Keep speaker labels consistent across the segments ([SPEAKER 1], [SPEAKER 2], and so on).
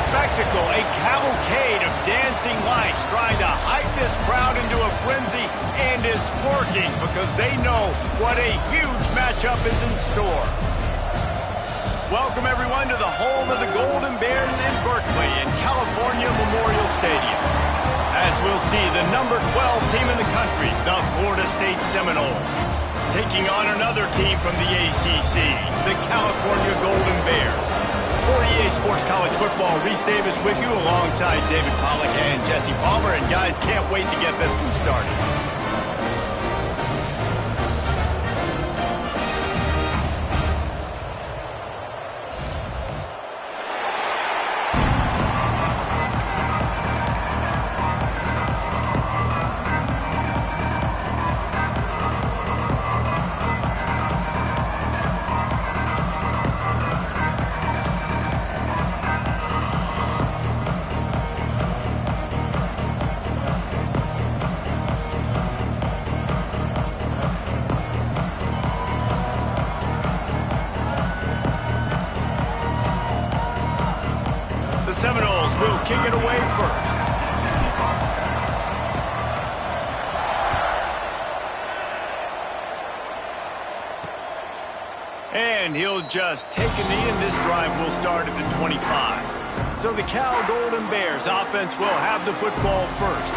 [SPEAKER 1] spectacle, a cavalcade of dancing lights trying to hype this crowd into a frenzy, and it's working because they know what a huge matchup is in store. Welcome, everyone, to the home of the Golden Bears in Berkeley in California Memorial Stadium. As we'll see, the number 12 team in the country, the Florida State Seminoles, taking on another team from the ACC, the California Golden Bears. For EA Sports College Football, Reese Davis with you alongside David Pollack and Jesse Palmer. And guys, can't wait to get this one started. Seminoles will kick it away first. And he'll just take a knee, and this drive will start at the 25. So the Cal Golden Bears offense will have the football first.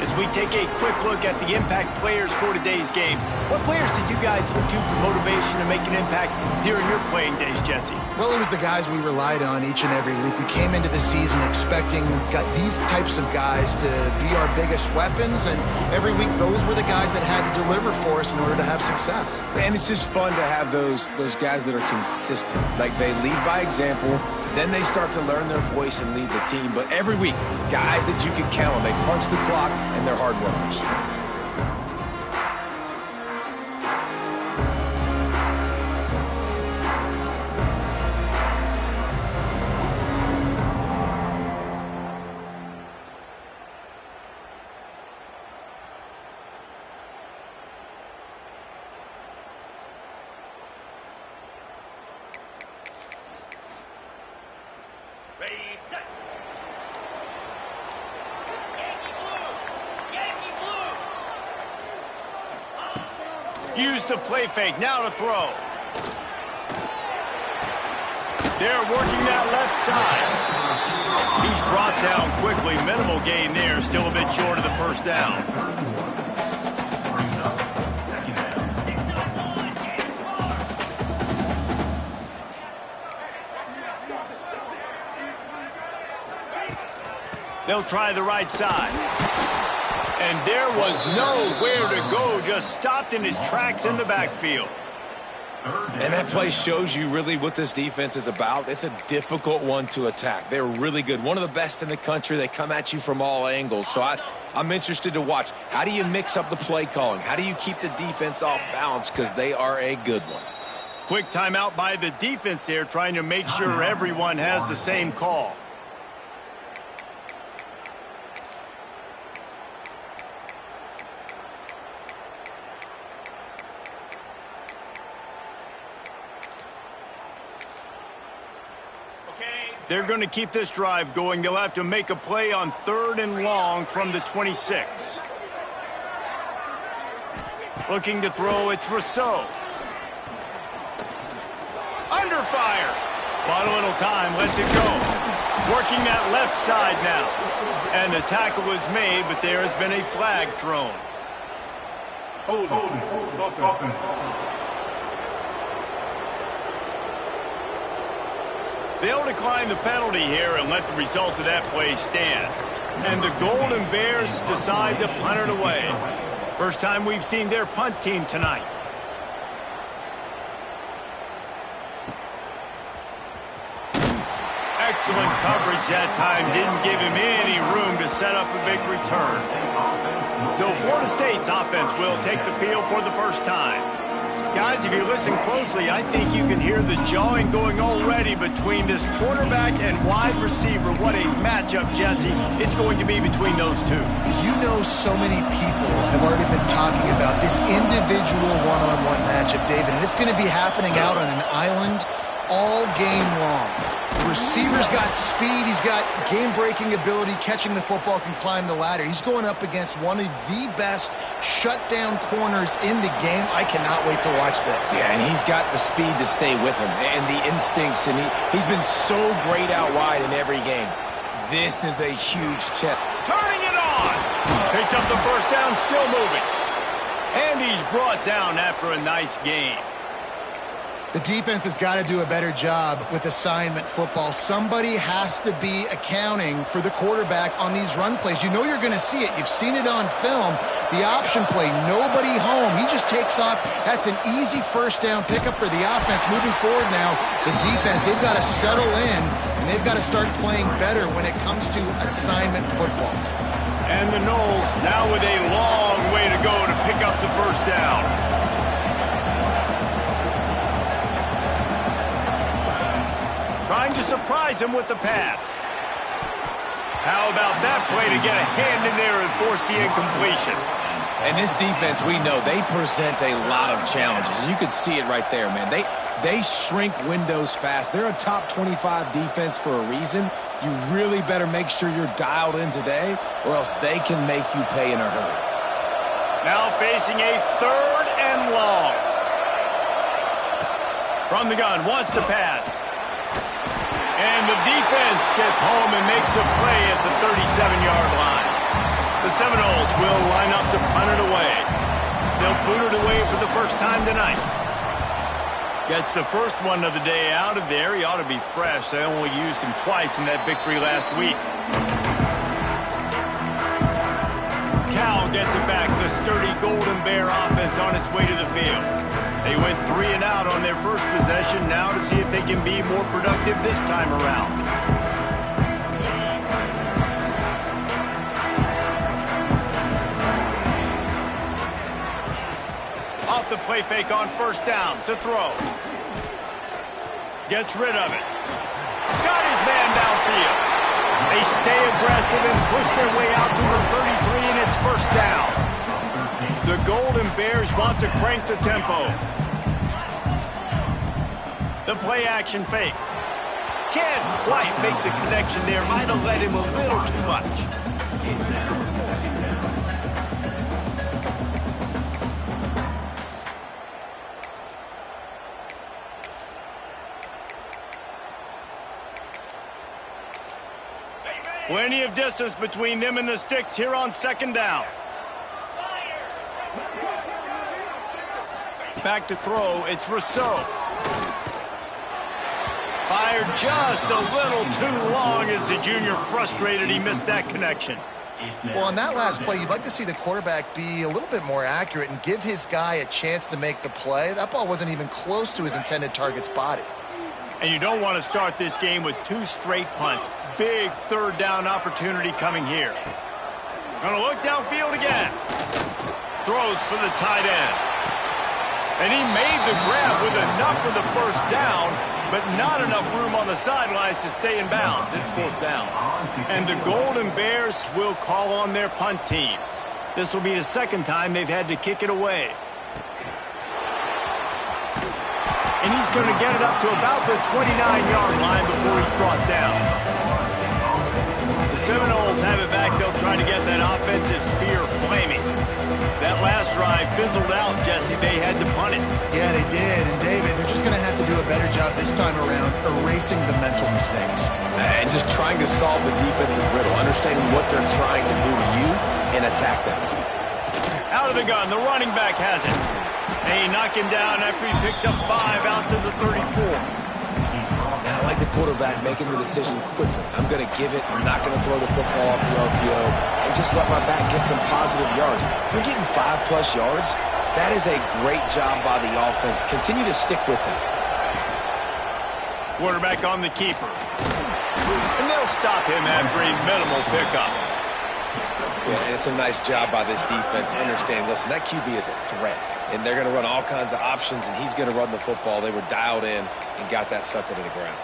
[SPEAKER 1] As we take a quick look at the impact players for today's game, what players did you guys look to for motivation to make an impact during your playing days, Jesse?
[SPEAKER 2] Well, it was the guys we relied on each and every week. We came into the season expecting these types of guys to be our biggest weapons, and every week those were the guys that had to deliver for us in order to have success.
[SPEAKER 3] And it's just fun to have those guys that are consistent. Like, they lead by example, then they start to learn their voice and lead the team. But every week, guys that you can count on, they punch the clock, and they're hard workers.
[SPEAKER 1] Ready, set. Use the play fake, now to throw. They're working that left side. He's brought down quickly, minimal gain there, still a bit short of the first down. They'll try the right side. And there was nowhere to go, just stopped in his tracks in the backfield.
[SPEAKER 3] And that play shows you really what this defense is about. It's a difficult one to attack. They're really good. One of the best in the country. They come at you from all angles. So I'm interested to watch. How do you mix up the play calling? How do you keep the defense off balance? Because they are a good one.
[SPEAKER 1] Quick timeout by the defense there, trying to make sure everyone has the same call. They're going to keep this drive going. They'll have to make a play on 3rd and long from the 26. Looking to throw, it's Rousseau. Under fire. Bought a little time, lets it go. Working that left side now. And the tackle was made, but there has been a flag thrown.
[SPEAKER 4] Hold on.
[SPEAKER 1] They'll decline the penalty here and let the result of that play stand. And the Golden Bears decide to punt it away. First time we've seen their punt team tonight. Excellent coverage that time. Didn't give him any room to set up a big return. So Florida State's offense will take the field for the first time. Guys, if you listen closely, I think you can hear the jawing going already between this quarterback and wide receiver. What a matchup, Jesse, it's going to be between those two.
[SPEAKER 2] You know, so many people have already been talking about this individual one-on-one matchup, David, and it's going to be happening out on an island all game long. The receiver's got speed. He's got game-breaking ability. Catching the football, can climb the ladder. He's going up against one of the best shutdown corners in the game. I cannot wait to watch this.
[SPEAKER 3] Yeah, and he's got the speed to stay with him and the instincts, and he's been so great out wide in every game. This is a huge check.
[SPEAKER 1] Turning it on. Picks up the first down, still moving. And he's brought down after a nice gain.
[SPEAKER 2] The defense has got to do a better job with assignment football. Somebody has to be accounting for the quarterback on these run plays. You know you're going to see it. You've seen it on film. The option play, nobody home. He just takes off. That's an easy first down pickup for the offense. Moving forward now, the defense, they've got to settle in, and they've got to start playing better when it comes to assignment football.
[SPEAKER 1] And the Knowles now with a long way to go to pick up the first down. Trying to surprise him with the pass. How about that play to get a hand in there and force the incompletion?
[SPEAKER 3] And this defense, we know, they present a lot of challenges. And you can see it right there, man. They shrink windows fast. They're a top 25 defense for a reason. You really better make sure you're dialed in today, or else they can make you pay in a hurry.
[SPEAKER 1] Now facing a 3rd and long. From the gun, wants to pass. And the defense gets home and makes a play at the 37-yard line. The Seminoles will line up to punt it away. They'll boot it away for the first time tonight. Gets the first one of the day out of there. He ought to be fresh. They only used him twice in that victory last week. Cal gets it back. The sturdy Golden Bear offense on its way to the field. They went 3 and out on their first possession, now to see if they can be more productive this time around. Off the play fake on first down to throw. Gets rid of it. Got his man downfield. They stay aggressive and push their way out to the 33, and it's first down. The Golden Bears want to crank the tempo. The play action fake. Can't quite make the connection there. Might have let him a little too much. Plenty of distance between them and the sticks here on second down. Back to throw, it's Rousseau. Fired just a little too long as the junior frustrated. He missed that connection.
[SPEAKER 2] Well, on that last play, you'd like to see the quarterback be a little bit more accurate and give his guy a chance to make the play. That ball wasn't even close to his intended target's body.
[SPEAKER 1] And you don't want to start this game with 2 straight punts. Big 3rd down opportunity coming here. Gonna look downfield again. Throws for the tight end. And he made the grab with enough for the first down, but not enough room on the sidelines to stay in bounds. It's 4th down. And the Golden Bears will call on their punt team. This will be the 2nd time they've had to kick it away. And he's going to get it up to about the 29-yard line before he's brought down. The Seminoles have it back. They'll try to get that offensive spear flaming. That last drive fizzled out, Jesse. They had to punt it.
[SPEAKER 2] Yeah, they did. And, David, they're just going to have to do a better job this time around erasing the mental mistakes.
[SPEAKER 3] And just trying to solve the defensive riddle, understanding what they're trying to do to you and attack them.
[SPEAKER 1] Out of the gun, the running back has it. They knock him down after he picks up 5 out to the 34.
[SPEAKER 3] And I like the quarterback making the decision quickly. I'm going to give it. I'm not going to throw the football off the RPO and just let my back get some positive yards. We're getting 5+ yards. That is a great job by the offense. Continue to stick with that.
[SPEAKER 1] Quarterback on the keeper. And they'll stop him after a minimal pickup.
[SPEAKER 3] Yeah, and it's a nice job by this defense understanding, listen, that QB is a threat. And they're going to run all kinds of options, and he's going to run the football. They were dialed in and got that sucker to the ground.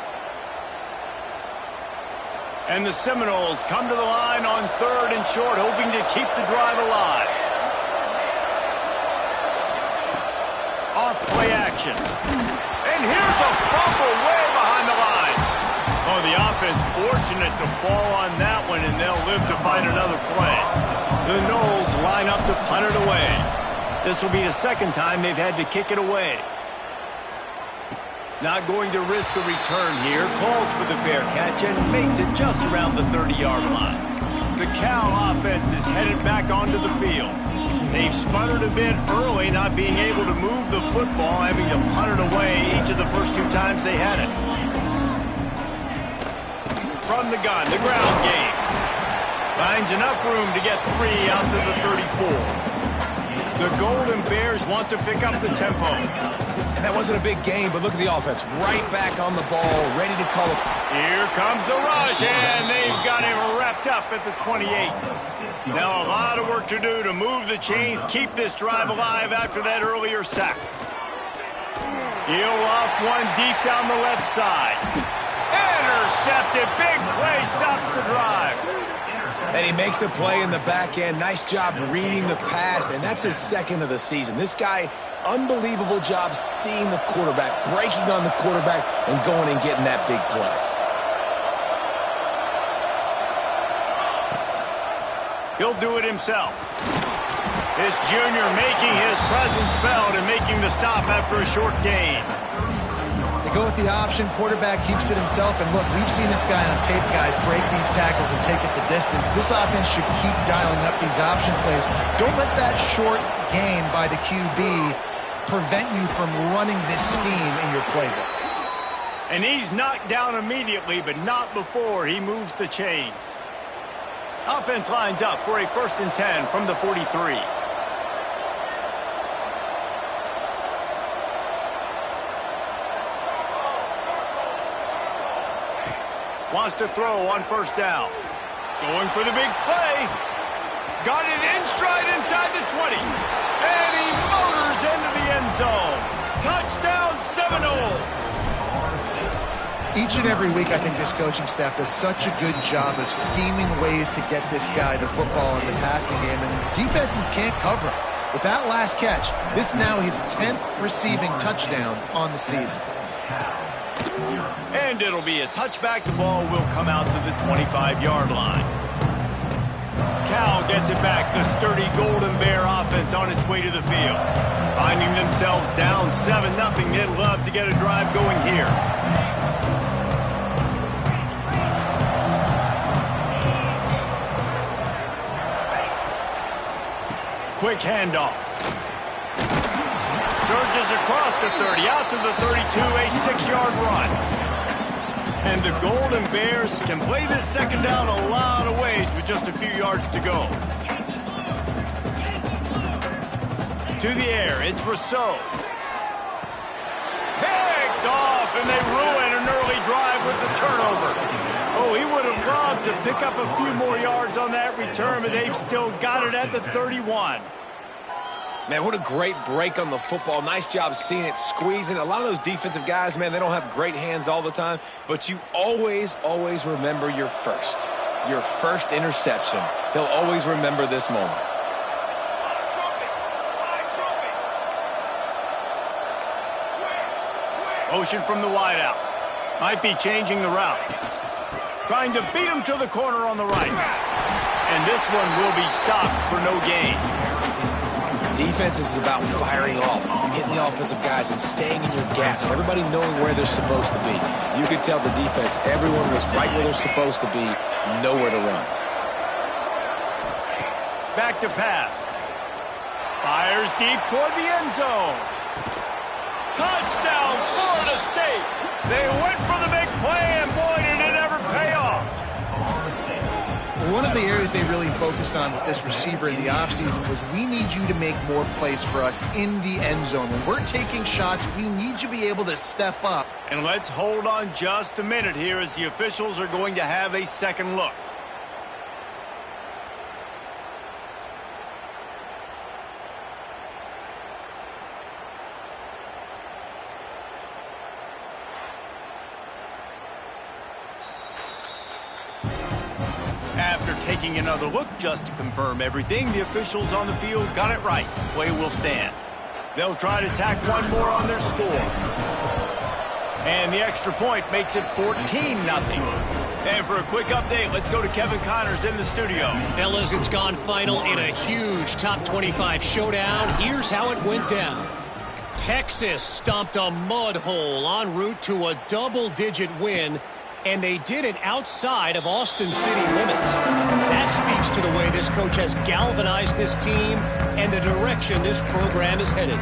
[SPEAKER 1] And the Seminoles come to the line on 3rd and short, hoping to keep the drive alive. Off play action. And here's a fumble way behind the line. Oh, defense fortunate to fall on that one, and they'll live to fight another play. The Noles line up to punt it away. This will be the second time they've had to kick it away. Not going to risk a return here. Calls for the fair catch and makes it just around the 30-yard line. The Cal offense is headed back onto the field. They've sputtered a bit early, not being able to move the football, having to punt it away each of the first 2 times they had it. From the gun, the ground game. Finds enough room to get 3 out to the 34. The Golden Bears want to pick up the tempo.
[SPEAKER 3] And that wasn't a big game, but look at the offense. Right back on the ball, ready to call it.
[SPEAKER 1] Here comes the rush, and they've got him wrapped up at the 28. Now a lot of work to do to move the chains, keep this drive alive after that earlier sack. He'll off one deep down the left side. Intercepted. Big play stops the drive.
[SPEAKER 3] And he makes a play in the back end. Nice job reading the pass, and that's his second of the season. This guy, unbelievable job seeing the quarterback, breaking on the quarterback, and going and getting that big play.
[SPEAKER 1] He'll do it himself. This junior making his presence felt and making the stop after a short gain.
[SPEAKER 2] They go with the option. Quarterback keeps it himself. And look, we've seen this guy on tape, guys, break these tackles and take it the distance. This offense should keep dialing up these option plays. Don't let that short gain by the QB prevent you from running this scheme in your playbook.
[SPEAKER 1] And he's knocked down immediately, but not before he moves the chains. Offense lines up for a 1st and 10 from the 43. Wants to throw on 1st down. Going for the big play. Got it in stride inside the 20. And he motors into the end zone. Touchdown Seminoles.
[SPEAKER 2] Each and every week, I think this coaching staff does such a good job of scheming ways to get this guy the football in the passing game, and defenses can't cover him. With that last catch, this is now his 10th receiving touchdown on the season.
[SPEAKER 1] And it'll be a touchback. The ball will come out to the 25-yard line. Cal gets it back. The sturdy Golden Bear offense on its way to the field. Finding themselves down 7-0. They'd love to get a drive going here. Quick handoff. Surges across the 30, out to the 32, a 6-yard run. And the Golden Bears can play this second down a lot of ways with just a few yards to go. To the air, it's Rousseau. Picked off, and they ruin an early drive with the turnover. Oh, he would have loved to pick up a few more yards on that return, but they've still got it at the 31.
[SPEAKER 3] Man, what a great break on the football. Nice job seeing it, squeezing. A lot of those defensive guys, man, they don't have great hands all the time, but you always remember your first interception. They'll always remember this moment.
[SPEAKER 1] Motion from the wideout. Might be changing the route. Trying to beat him to the corner on the right. And this one will be stopped for no gain.
[SPEAKER 3] Defense is about firing off, hitting the offensive guys, and staying in your gaps. Everybody knowing where they're supposed to be. You could tell the defense, everyone was right where they're supposed to be, nowhere to run.
[SPEAKER 1] Back to pass. Fires deep toward the end zone. Touchdown, Florida State. They went for the big play, and boy, did it ever pay off.
[SPEAKER 2] One of the areas they really focused on with this receiver in the offseason was we need you to make more plays for us in the end zone. When we're taking shots, we need you to be able to step up.
[SPEAKER 1] And let's hold on just a minute here as the officials are going to have a second look. After taking another look just to confirm everything, the officials on the field got it right. Play will stand. They'll try to tack one more on their score. And the extra point makes it 14-0. And for a quick update, let's go to Kevin Connors in the studio.
[SPEAKER 5] Fellas, it's gone final in a huge top 25 showdown. Here's how it went down. Texas stomped a mud hole en route to a double-digit win, and they did it outside of Austin city limits. That speaks to the way this coach has galvanized this team and the direction this program is headed.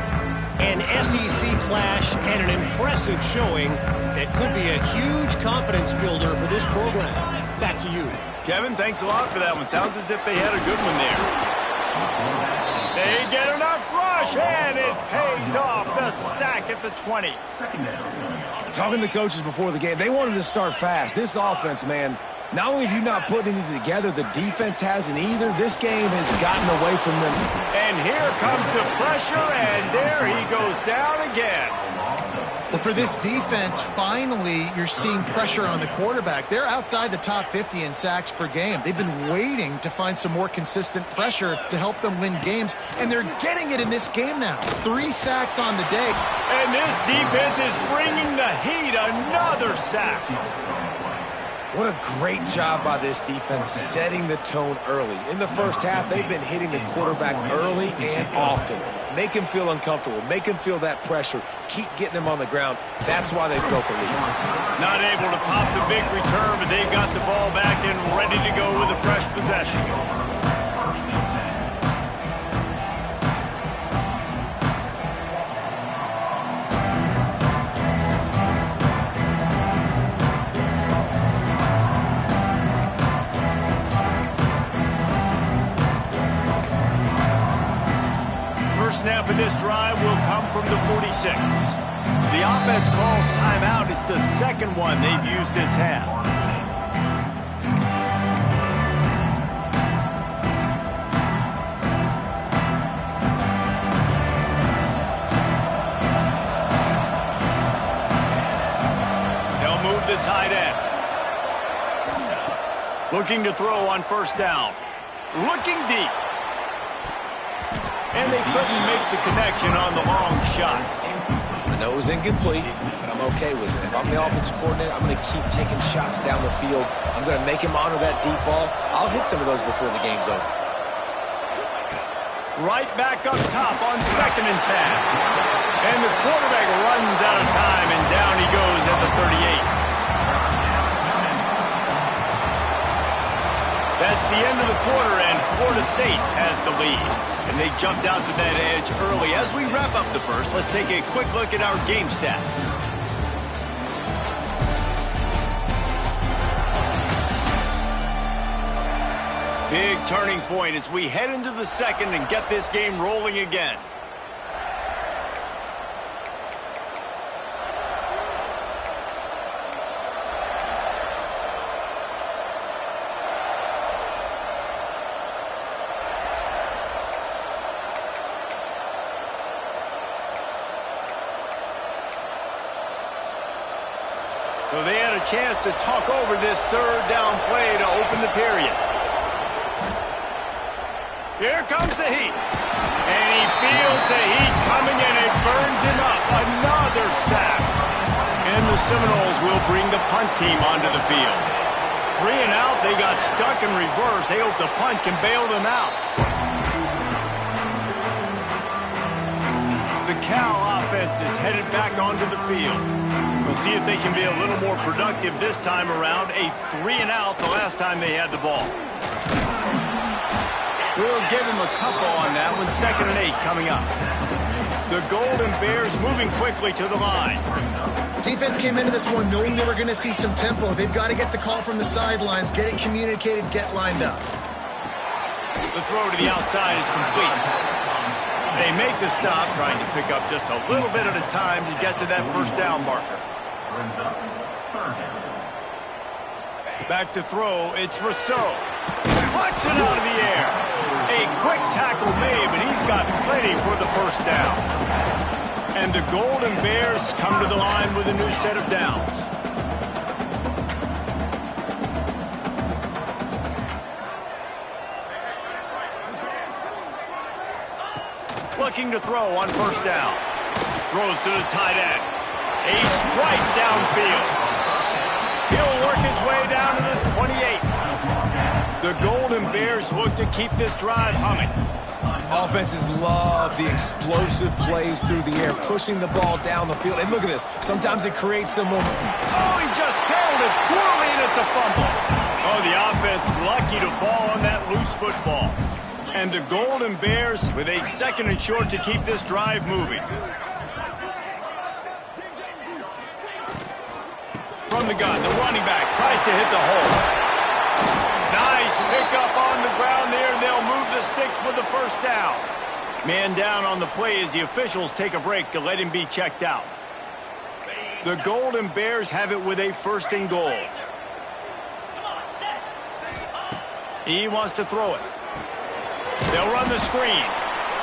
[SPEAKER 5] An SEC clash and an impressive showing that could be a huge confidence builder for this program. Back to you.
[SPEAKER 1] Kevin, thanks a lot for that one. Sounds as if they had a good one there. They get enough rush, and it pays off. The sack at the 20.
[SPEAKER 3] Talking to the coaches before the game, they wanted to start fast. This offense, man, not only have you not put anything together, the defense hasn't either. This game has gotten away from them.
[SPEAKER 1] And here comes the pressure, and there he goes down again.
[SPEAKER 2] Well, for this defense, finally, you're seeing pressure on the quarterback. They're outside the top 50 in sacks per game. They've been waiting to find some more consistent pressure to help them win games, and they're getting it in this game now. 3 sacks on the day.
[SPEAKER 1] And this defense is bringing the heat. Another sack.
[SPEAKER 3] What a great job by this defense setting the tone early. In the first half, they've been hitting the quarterback early and often. Make him feel uncomfortable. Make him feel that pressure. Keep getting him on the ground. That's why they've built the lead.
[SPEAKER 1] Not able to pop the big return, but they've got the ball back and ready to go with a fresh possession. Snap of this drive will come from the 46. The offense calls timeout. It's the second one they've used this half. They'll move the tight end. Looking to throw on first down. Looking deep. And they couldn't make the connection on the long shot.
[SPEAKER 3] I know it was incomplete, but I'm okay with it. If I'm the offensive coordinator, I'm going to keep taking shots down the field. I'm going to make him honor that deep ball. I'll hit some of those before the game's over.
[SPEAKER 1] Right back up top on 2nd and 10. And the quarterback runs out of time, and down he goes at the 38. That's the end of the quarter, and Florida State has the lead. And they jumped out to that edge early. As we wrap up the first, let's take a quick look at our game stats. Big turning point as we head into the second and get this game rolling again. So they had a chance to talk over this third down play to open the period. Here comes the heat. And he feels the heat coming and it burns him up. Another sack. And the Seminoles will bring the punt team onto the field. 3 and out, they got stuck in reverse. They hope the punt can bail them out. The Cal offense is headed back onto the field. We'll see if they can be a little more productive this time around. A 3 and out the last time they had the ball. We'll give him a couple on that one. 2nd and 8 coming up. The Golden Bears moving quickly to the line.
[SPEAKER 2] Defense came into this one knowing they were going to see some tempo. They've got to get the call from the sidelines, get it communicated, get lined up.
[SPEAKER 1] The throw to the outside is complete. They make the stop, trying to pick up just a little bit at a time to get to that first down marker. Back to throw, it's Rousseau. Flex it out of the air. A quick tackle made, but he's got plenty for the first down. And the Golden Bears come to the line with a new set of downs. Looking to throw on first down. Throws to the tight end. A strike downfield. He'll work his way down to the Bears look to keep this drive humming.
[SPEAKER 3] Offenses love the explosive plays through the air, pushing the ball down the field. And look at this. Sometimes it creates some momentum.
[SPEAKER 1] Oh, he just handled it poorly, and it's a fumble. Oh, the offense lucky to fall on that loose football. And the Golden Bears with a 2nd and short to keep this drive moving. From the gun, the running back tries to hit the hole. Nice pickup on the ground there, and they'll move the sticks with the first down. Man down on the play as the officials take a break to let him be checked out. The Golden Bears have it with a 1st and goal. He wants to throw it. They'll run the screen.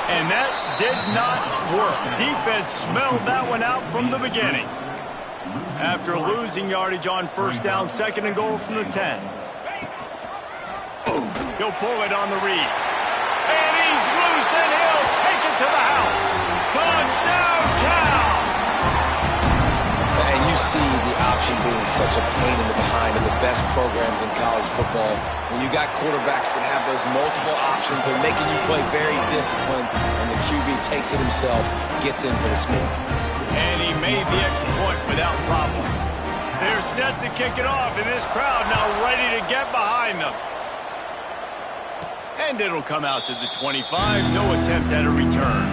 [SPEAKER 1] And that did not work. Defense smelled that one out from the beginning. After losing yardage on 1st down, 2nd and goal from the 10. He'll pull it on the read. And he's loose, and he'll take it to the house. Touchdown, Cal!
[SPEAKER 3] And you see the option being such a pain in the behind of the best programs in college football. When you got quarterbacks that have those multiple options, they're making you play very disciplined, and the QB takes it himself, gets in for the score.
[SPEAKER 1] And he made the extra point without problem. They're set to kick it off, and this crowd now ready to get behind them. And it'll come out to the 25. No attempt at a return.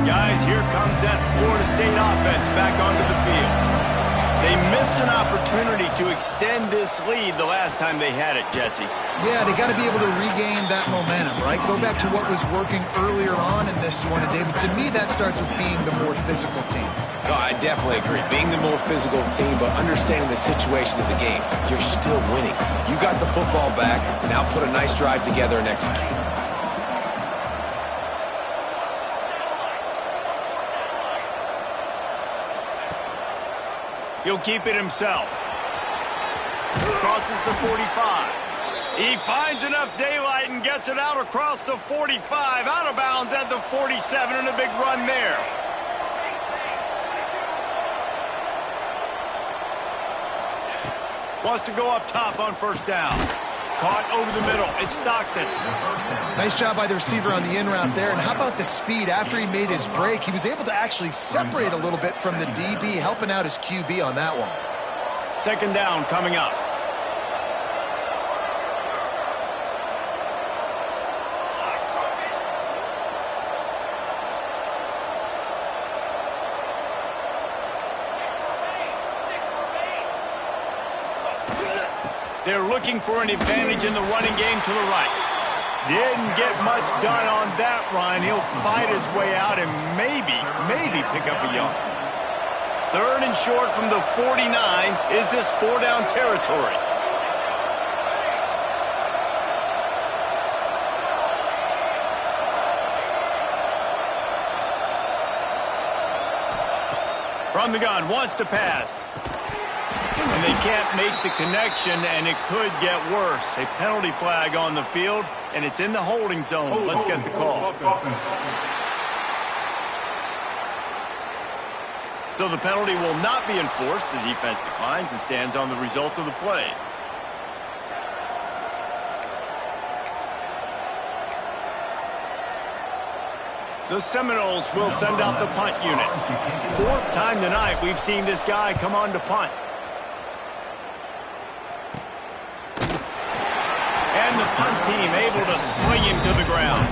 [SPEAKER 1] Guys, here comes that Florida State offense back onto the field. They missed an opportunity to extend this lead the last time they had it, Jesse.
[SPEAKER 2] Yeah, they got to be able to regain that momentum, right? Go back to what was working earlier on in this one. And, David, to me, that starts with being the more physical team.
[SPEAKER 3] No, I definitely agree. Being the more physical team, but understanding the situation of the game. You're still winning. You got the football back. Now put a nice drive together and execute.
[SPEAKER 1] He'll keep it himself. Crosses the 45. He finds enough daylight and gets it out across the 45. Out of bounds at the 47, and a big run there. Wants to go up top on 1st down. Caught over the middle. It's Stockton.
[SPEAKER 2] Nice job by the receiver on the in route there. And how about the speed? After he made his break, he was able to actually separate a little bit from the DB, helping out his QB on that one.
[SPEAKER 1] 2nd down coming up. They're looking for an advantage in the running game to the right. Didn't get much done on that run. He'll fight his way out and maybe pick up a yard. 3rd and short from the 49. Is this 4-down territory? From the gun, wants to pass. And they can't make the connection, and it could get worse. A penalty flag on the field, and it's in the holding zone. Let's get the call. So the penalty will not be enforced. The defense declines and stands on the result of the play. The Seminoles will send out the punt unit. 4th time tonight we've seen this guy come on to punt. And the punt team able to swing him to the ground.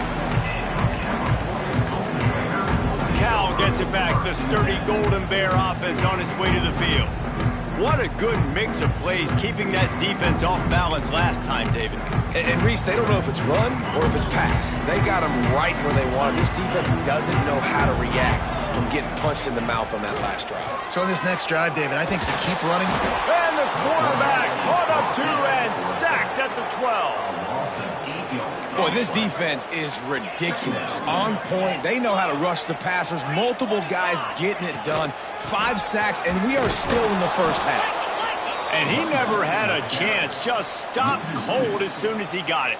[SPEAKER 1] Cal gets it back. The sturdy Golden Bear offense on its way to the field. What a good mix of plays, keeping that defense off balance last time, David.
[SPEAKER 3] And Reese, they don't know if it's run or if it's pass. They got them right where they want it. This defense doesn't know how to react from getting punched in the mouth on that last drive.
[SPEAKER 2] So on this next drive, David, I think you keep running.
[SPEAKER 1] And the quarterback caught up to and sacked at the 12.
[SPEAKER 3] Boy, this defense is ridiculous. On point. They know how to rush the passers. Multiple guys getting it done. 5 sacks, and we are still in the first half.
[SPEAKER 1] And he never had a chance. Just stopped cold as soon as he got it.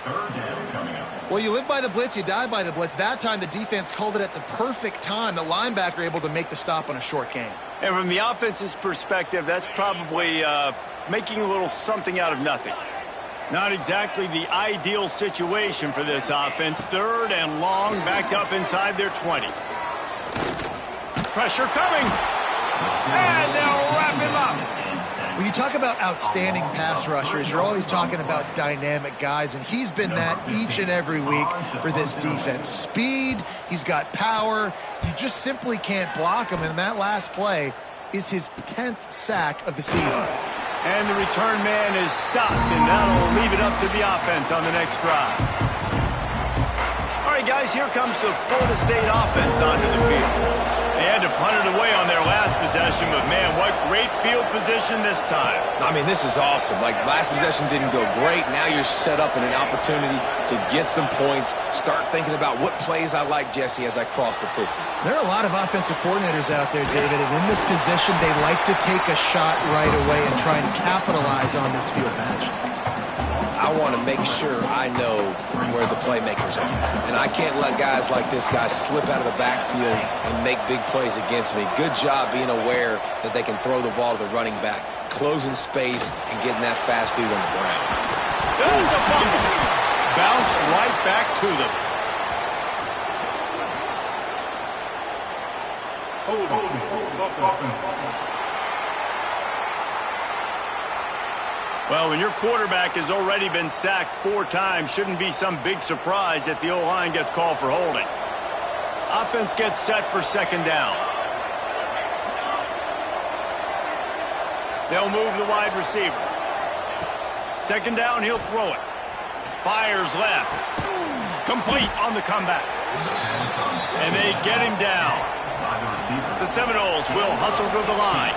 [SPEAKER 2] Well, you live by the blitz, you die by the blitz. That time, the defense called it at the perfect time. The linebacker able to make the stop on a short gain.
[SPEAKER 1] And from the offense's perspective, that's probably making a little something out of nothing. Not exactly the ideal situation for this offense. 3rd and long, backed up inside their 20. Pressure coming. And they'll wrap him up.
[SPEAKER 2] When you talk about outstanding pass rushers, you're always talking about dynamic guys, and he's been that each and every week for this defense. Speed, he's got power. You just simply can't block him, and that last play is his 10th sack of the season.
[SPEAKER 1] And the return man is stopped, and that'll leave it up to the offense on the next drive. All right, guys, here comes the Florida State offense onto the field. They had to punt it away on their last possession, but, man, what great field position this time.
[SPEAKER 3] I mean, this is awesome. Like, last possession didn't go great. Now you're set up in an opportunity to get some points. Start thinking about what plays I like, Jesse, as I cross the 50.
[SPEAKER 2] There are a lot of offensive coordinators out there, David, and in this position, they like to take a shot right away and try and capitalize on this field position.
[SPEAKER 3] I want to make sure I know where the playmakers are. And I can't let guys like this guy slip out of the backfield and make big plays against me. Good job being aware that they can throw the ball to the running back, closing space, and getting that fast dude on the ground.
[SPEAKER 1] That's a fumble. Bounced right back to them. Well, when your quarterback has already been sacked 4 times, shouldn't be some big surprise that the O-line gets called for holding. Offense gets set for 2nd down. They'll move the wide receiver. 2nd down, he'll throw it. Fires left. Complete on the comeback. And they get him down. The Seminoles will hustle to the line.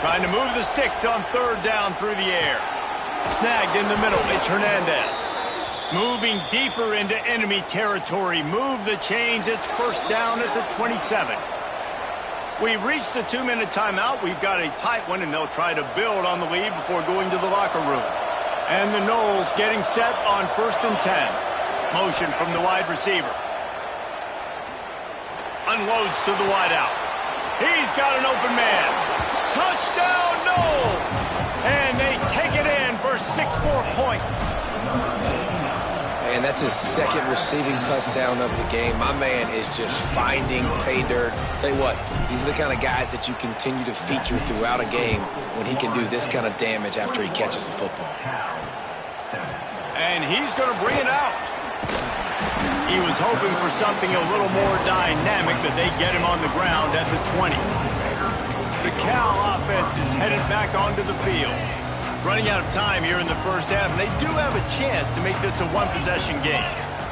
[SPEAKER 1] Trying to move the sticks on 3rd down through the air. Snagged in the middle, it's Hernandez. Moving deeper into enemy territory. Move the chains, it's 1st down at the 27. We've reached the 2-minute timeout. We've got a tight one, and they'll try to build on the lead before going to the locker room. And the Noles getting set on 1st and 10. Motion from the wide receiver. Unloads to the wideout. He's got an open man. Touchdown, Noles! And they take it in for 6 more points.
[SPEAKER 3] And that's his 2nd receiving touchdown of the game. My man is just finding pay dirt. Tell you what, these are the kind of guys that you continue to feature throughout a game when he can do this kind of damage after he catches the football.
[SPEAKER 1] And he's going to bring it out. He was hoping for something a little more dynamic, but they get him on the ground at the 20. The Cal offense is headed back onto the field. Running out of time here in the 1st half, and they do have a chance to make this a 1-possession game.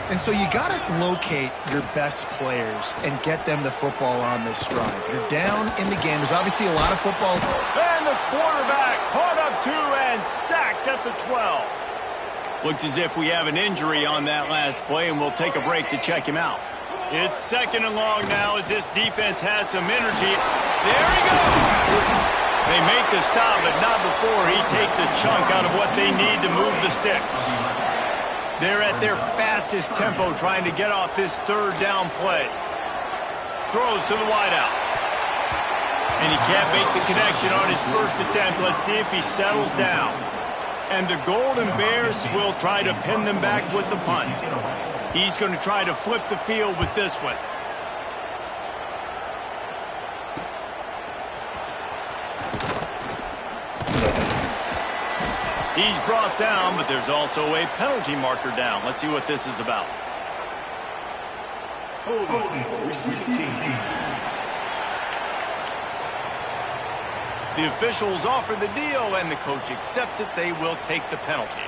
[SPEAKER 2] And so you got to locate your best players and get them the football on this drive. You're down in the game. There's obviously a lot of football.
[SPEAKER 1] And the quarterback caught up to and sacked at the 12. Looks as if we have an injury on that last play, and we'll take a break to check him out. It's 2nd and long now as this defense has some energy. There he goes! They make the stop, but not before he takes a chunk out of what they need to move the sticks. They're at their fastest tempo trying to get off this 3rd down play. Throws to the wideout. And he can't make the connection on his 1st attempt. Let's see if he settles down. And the Golden Bears will try to pin them back with the punt. He's going to try to flip the field with this one. He's brought down, but there's also a penalty marker down. Let's see what this is about. The officials offer the deal, and the coach accepts it. They will take the penalty.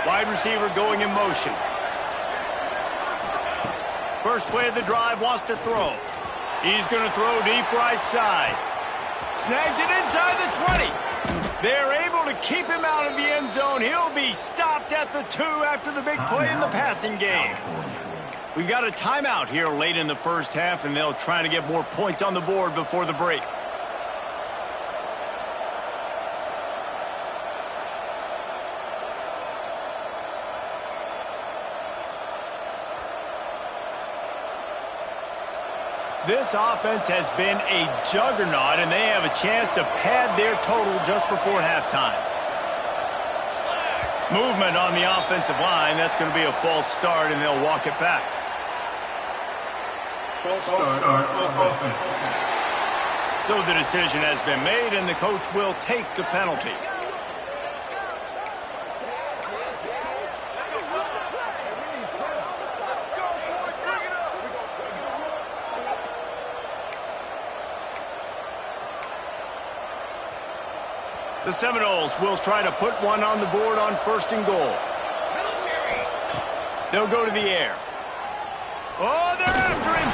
[SPEAKER 1] Wide receiver going in motion. First play of the drive, wants to throw. He's going to throw deep right side. Snags it inside the 20. They're able to keep him out of the end zone. He'll be stopped at the 2 after the big play in the passing game. We got a timeout here late in the first half, and they'll try to get more points on the board before the break. This offense has been a juggernaut, and they have a chance to pad their total just before halftime. Movement on the offensive line. That's going to be a false start, and they'll walk it back.
[SPEAKER 4] False start offense.
[SPEAKER 1] So the decision has been made, and the coach will take the penalty. The Seminoles will try to put one on the board on 1st and goal. They'll go to the air. Oh, they're after him.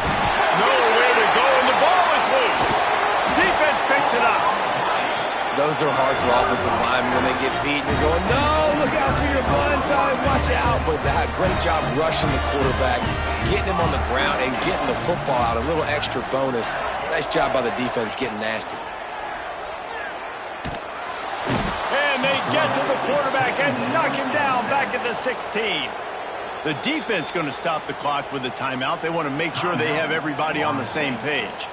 [SPEAKER 1] Nowhere to go, and the ball is loose. Defense picks it up.
[SPEAKER 3] Those are hard for offensive linemen when they get beat. You're going, no, look out for your blind side, watch out. But that great job rushing the quarterback, getting him on the ground, and getting the football out. A little extra bonus. Nice job by the defense getting nasty.
[SPEAKER 1] And they get to the quarterback and knock him down back at the 16. The defense going to stop the clock with a timeout. They want to make sure they have everybody on the same page.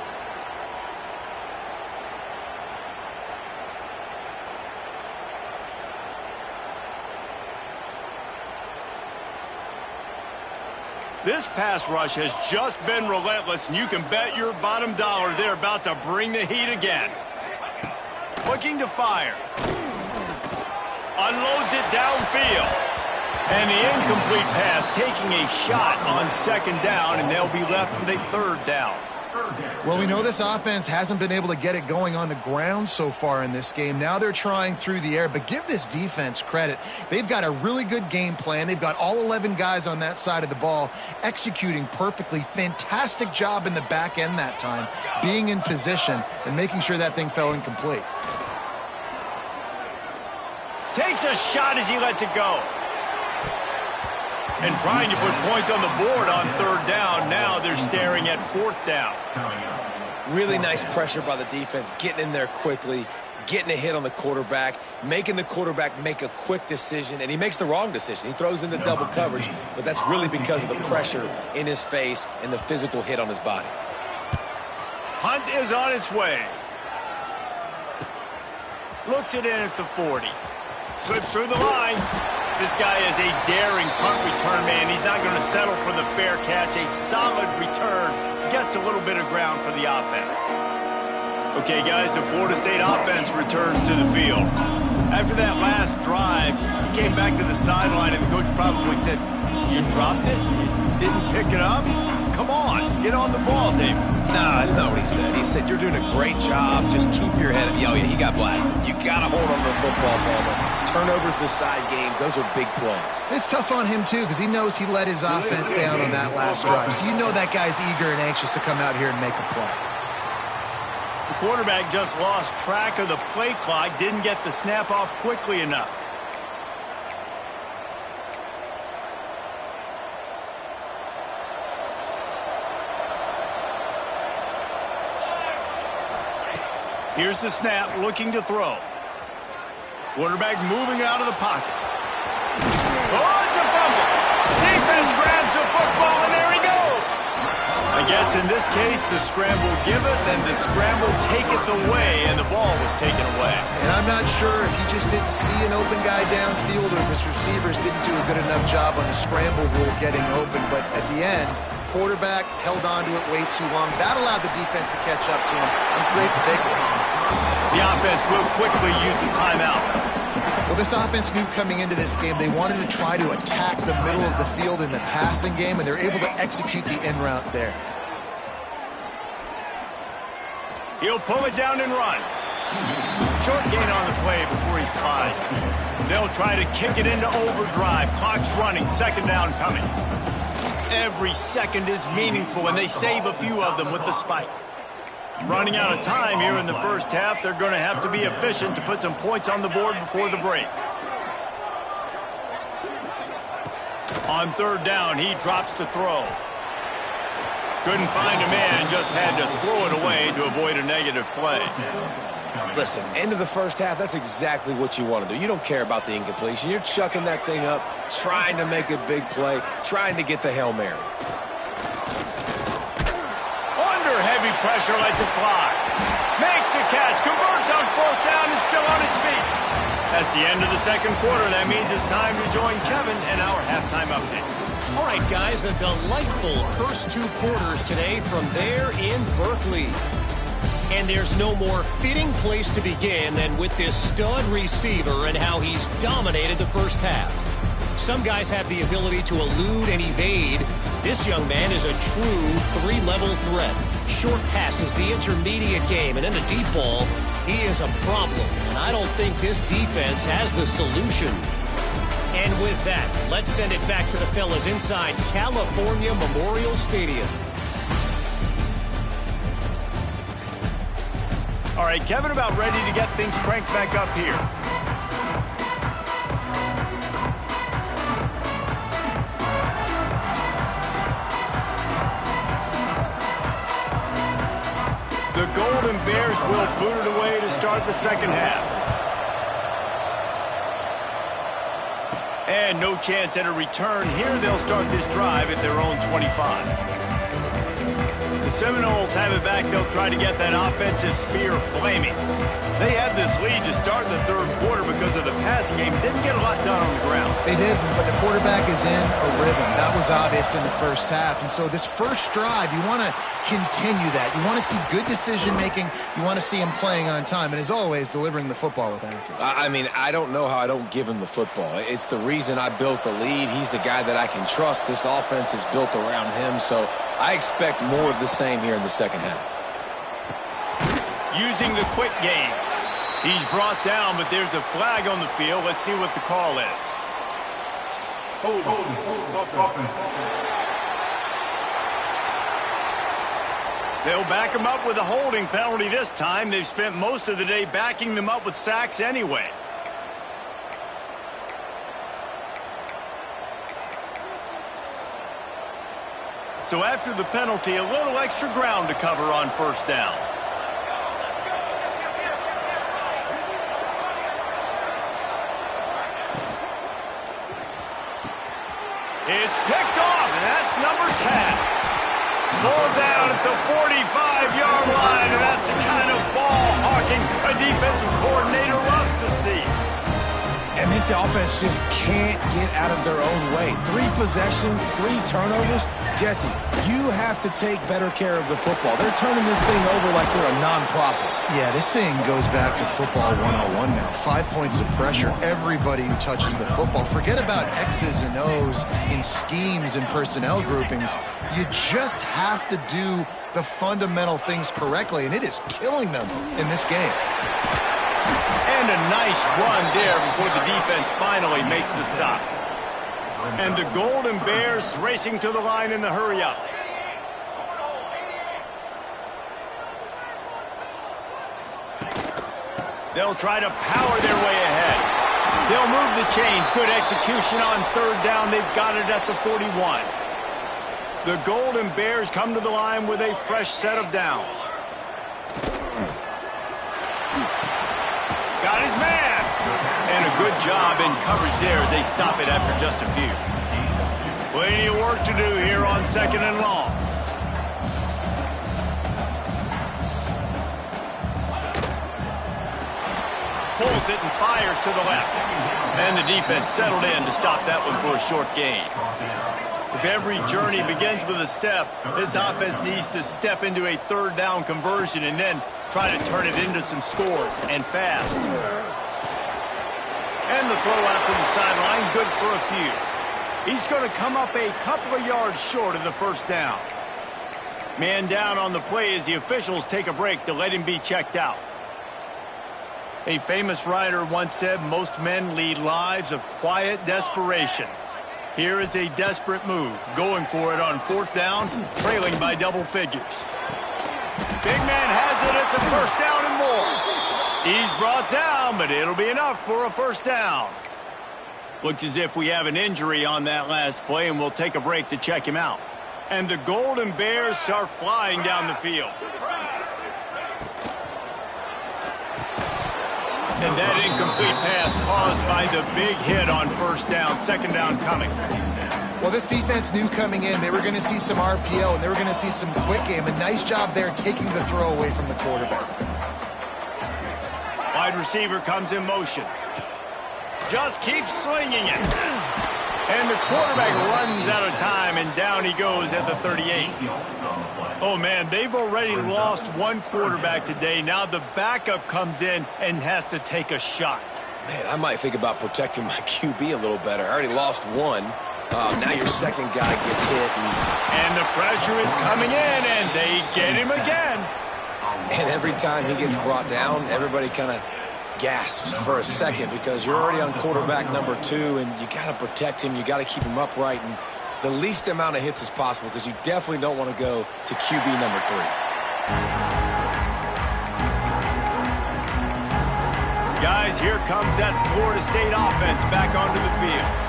[SPEAKER 1] This pass rush has just been relentless, and you can bet your bottom dollar they're about to bring the heat again. Looking to fire. Unloads it downfield. And the incomplete pass taking a shot on 2nd down, and they'll be left with a 3rd down.
[SPEAKER 2] Well, we know this offense hasn't been able to get it going on the ground so far in this game. Now they're trying through the air, but give this defense credit. They've got a really good game plan. They've got all 11 guys on that side of the ball executing perfectly. Fantastic job in the back end that time, being in position and making sure that thing fell incomplete.
[SPEAKER 1] Takes a shot as he lets it go. And trying to put points on the board on 3rd down. Now they're staring at 4th down.
[SPEAKER 3] Really nice pressure by the defense, getting in there quickly, getting a hit on the quarterback, making the quarterback make a quick decision, and he makes the wrong decision. He throws into double coverage, but that's really because of the pressure in his face and the physical hit on his body.
[SPEAKER 1] Hunt is on its way. Looks it in at the 40. Slips through the line. This guy is a daring punt return man. He's not going to settle for the fair catch. A solid return. Gets a little bit of ground for the offense. Okay, guys, the Florida State offense returns to the field. After that last drive, he came back to the sideline, and the coach probably said, you dropped it? You didn't pick it up? Come on, get on the ball, David.
[SPEAKER 3] No, that's not what he said. He said, you're doing a great job. Just keep your head up. Oh, yeah, he got blasted. You got to hold on to the football, Palmer. Turnovers decide games. Those are big plays.
[SPEAKER 2] It's tough on him, too, because he knows he let his offense down on that last drive. So you know that guy's eager and anxious to come out here and make a play.
[SPEAKER 1] The quarterback just lost track of the play clock, didn't get the snap off quickly enough. Here's the snap, looking to throw. Quarterback moving out of the pocket. Oh, it's a fumble. Defense grabs the football, and there he goes. I guess in this case, the scramble giveth and the scramble taketh away, and the ball was taken away.
[SPEAKER 2] And I'm not sure if he just didn't see an open guy downfield or if his receivers didn't do a good enough job on the scramble rule getting open, but at the end, quarterback held on to it way too long. That allowed the defense to catch up to him and create the takeaway.
[SPEAKER 1] The offense will quickly use a timeout.
[SPEAKER 2] Well, this offense knew coming into this game they wanted to try to attack the middle of the field in the passing game, and they're able to execute the in route there.
[SPEAKER 1] He'll pull it down and run. Short gain on the play before he slides. They'll try to kick it into overdrive. Clock's running. 2nd down coming. Every second is meaningful, and they save a few of them with the spike. Running out of time here in the first half, they're going to have to be efficient to put some points on the board before the break. On 3rd down, he drops to throw. Couldn't find a man and just had to throw it away to avoid a negative play.
[SPEAKER 3] Listen, end of the first half, that's exactly what you want to do. You don't care about the incompletion. You're chucking that thing up, trying to make a big play, trying to get the Hail Mary.
[SPEAKER 1] Under heavy pressure, lets it fly. Makes the catch, converts on fourth down, is still on his feet. That's the end of the second quarter. That means it's time to join Kevin and our halftime update.
[SPEAKER 5] All right, guys, a delightful first 2 quarters today from there in Berkeley. And there's no more fitting place to begin than with this stud receiver and how he's dominated the first half. Some guys have the ability to elude and evade. This young man is a true 3-level threat. Short passes, the intermediate game, and then the deep ball. He is a problem, and I don't think this defense has the solution. And with that, let's send it back to the fellas inside California Memorial Stadium.
[SPEAKER 1] All right, Kevin, about ready to get things cranked back up here. The Golden Bears will boot it away to start the second half. And no chance at a return here. They'll start this drive at their own 25. The Seminoles have it back. They'll try to get that offensive spear flaming. They had this lead to start the third quarter because of the passing game. Didn't get a lot done on the ground.
[SPEAKER 2] They did, but the quarterback is in a rhythm. That was obvious in the first half. And so this first drive, you want to continue that. You want to see good decision-making. You want to see him playing on time. And as always, delivering the football with accuracy.
[SPEAKER 3] I mean, I don't know how I don't give him the football. It's the reason I built the lead. He's the guy that I can trust. This offense is built around him. So I expect more of the same here in the second half.
[SPEAKER 1] Using the quick game. He's brought down, but there's a flag on the field. Let's see what the call is.
[SPEAKER 4] Hold,
[SPEAKER 1] They'll back him up with a holding penalty this time. They've spent most of the day backing them up with sacks anyway. So after the penalty, a little extra ground to cover on first down. It's picked off, and that's number 10. Pulled down at the 45-yard line, and that's the kind of ball hawking a defensive coordinator loves to see.
[SPEAKER 3] And this offense just can't get out of their own way. 3 possessions, 3 turnovers. Jesse, you have to take better care of the football. They're turning this thing over like they're a nonprofit.
[SPEAKER 2] Yeah, this thing goes back to football 101 now. 5 points of pressure. Everybody who touches the football. Forget about X's and O's in schemes and personnel groupings. You just have to do the fundamental things correctly, and it is killing them in this game.
[SPEAKER 1] And a nice run there before the defense finally makes the stop. And the Golden Bears racing to the line in the hurry-up. They'll try to power their way ahead. They'll move the chains. Good execution on third down. They've got it at the 41. The Golden Bears come to the line with a fresh set of downs. Got his man. And a good job in coverage there as they stop it after just a few. Plenty of work to do here on second and long. Pulls it and fires to the left. And the defense settled in to stop that one for a short gain. If every journey begins with a step, this offense needs to step into a third down conversion and then try to turn it into some scores, and fast. And the throw out to the sideline, good for a few. He's going to come up a couple of yards short of the first down. Man down on the play as the officials take a break to let him be checked out. A famous writer once said, most men lead lives of quiet desperation. Here is a desperate move, going for it on fourth down, trailing by double figures. Big man has it. It's a first down and more. He's brought down, but it'll be enough for a first down. Looks as if we have an injury on that last play, and we'll take a break to check him out. And the Golden Bears are flying down the field. And that incomplete pass caused by the big hit on first down. Second down coming.
[SPEAKER 2] Well, this defense knew coming in they were going to see some RPO and they were going to see some quick game. A nice job there taking the throw away from the quarterback.
[SPEAKER 1] Wide receiver comes in motion. Just keeps slinging it. And the quarterback runs out of time, and down he goes at the 38. Oh, man, they've already lost one quarterback today. Now the backup comes in and has to take a shot.
[SPEAKER 3] Man, I might think about protecting my QB a little better. I already lost one. Now your second guy gets hit.
[SPEAKER 1] And the pressure is coming in, and they get him again.
[SPEAKER 3] And every time he gets brought down, everybody kind of gasps for a second because you're already on quarterback number 2, and you got to protect him. You got to keep him upright and the least amount of hits as possible because you definitely don't want to go to QB number 3.
[SPEAKER 1] Guys, here comes that Florida State offense back onto the field.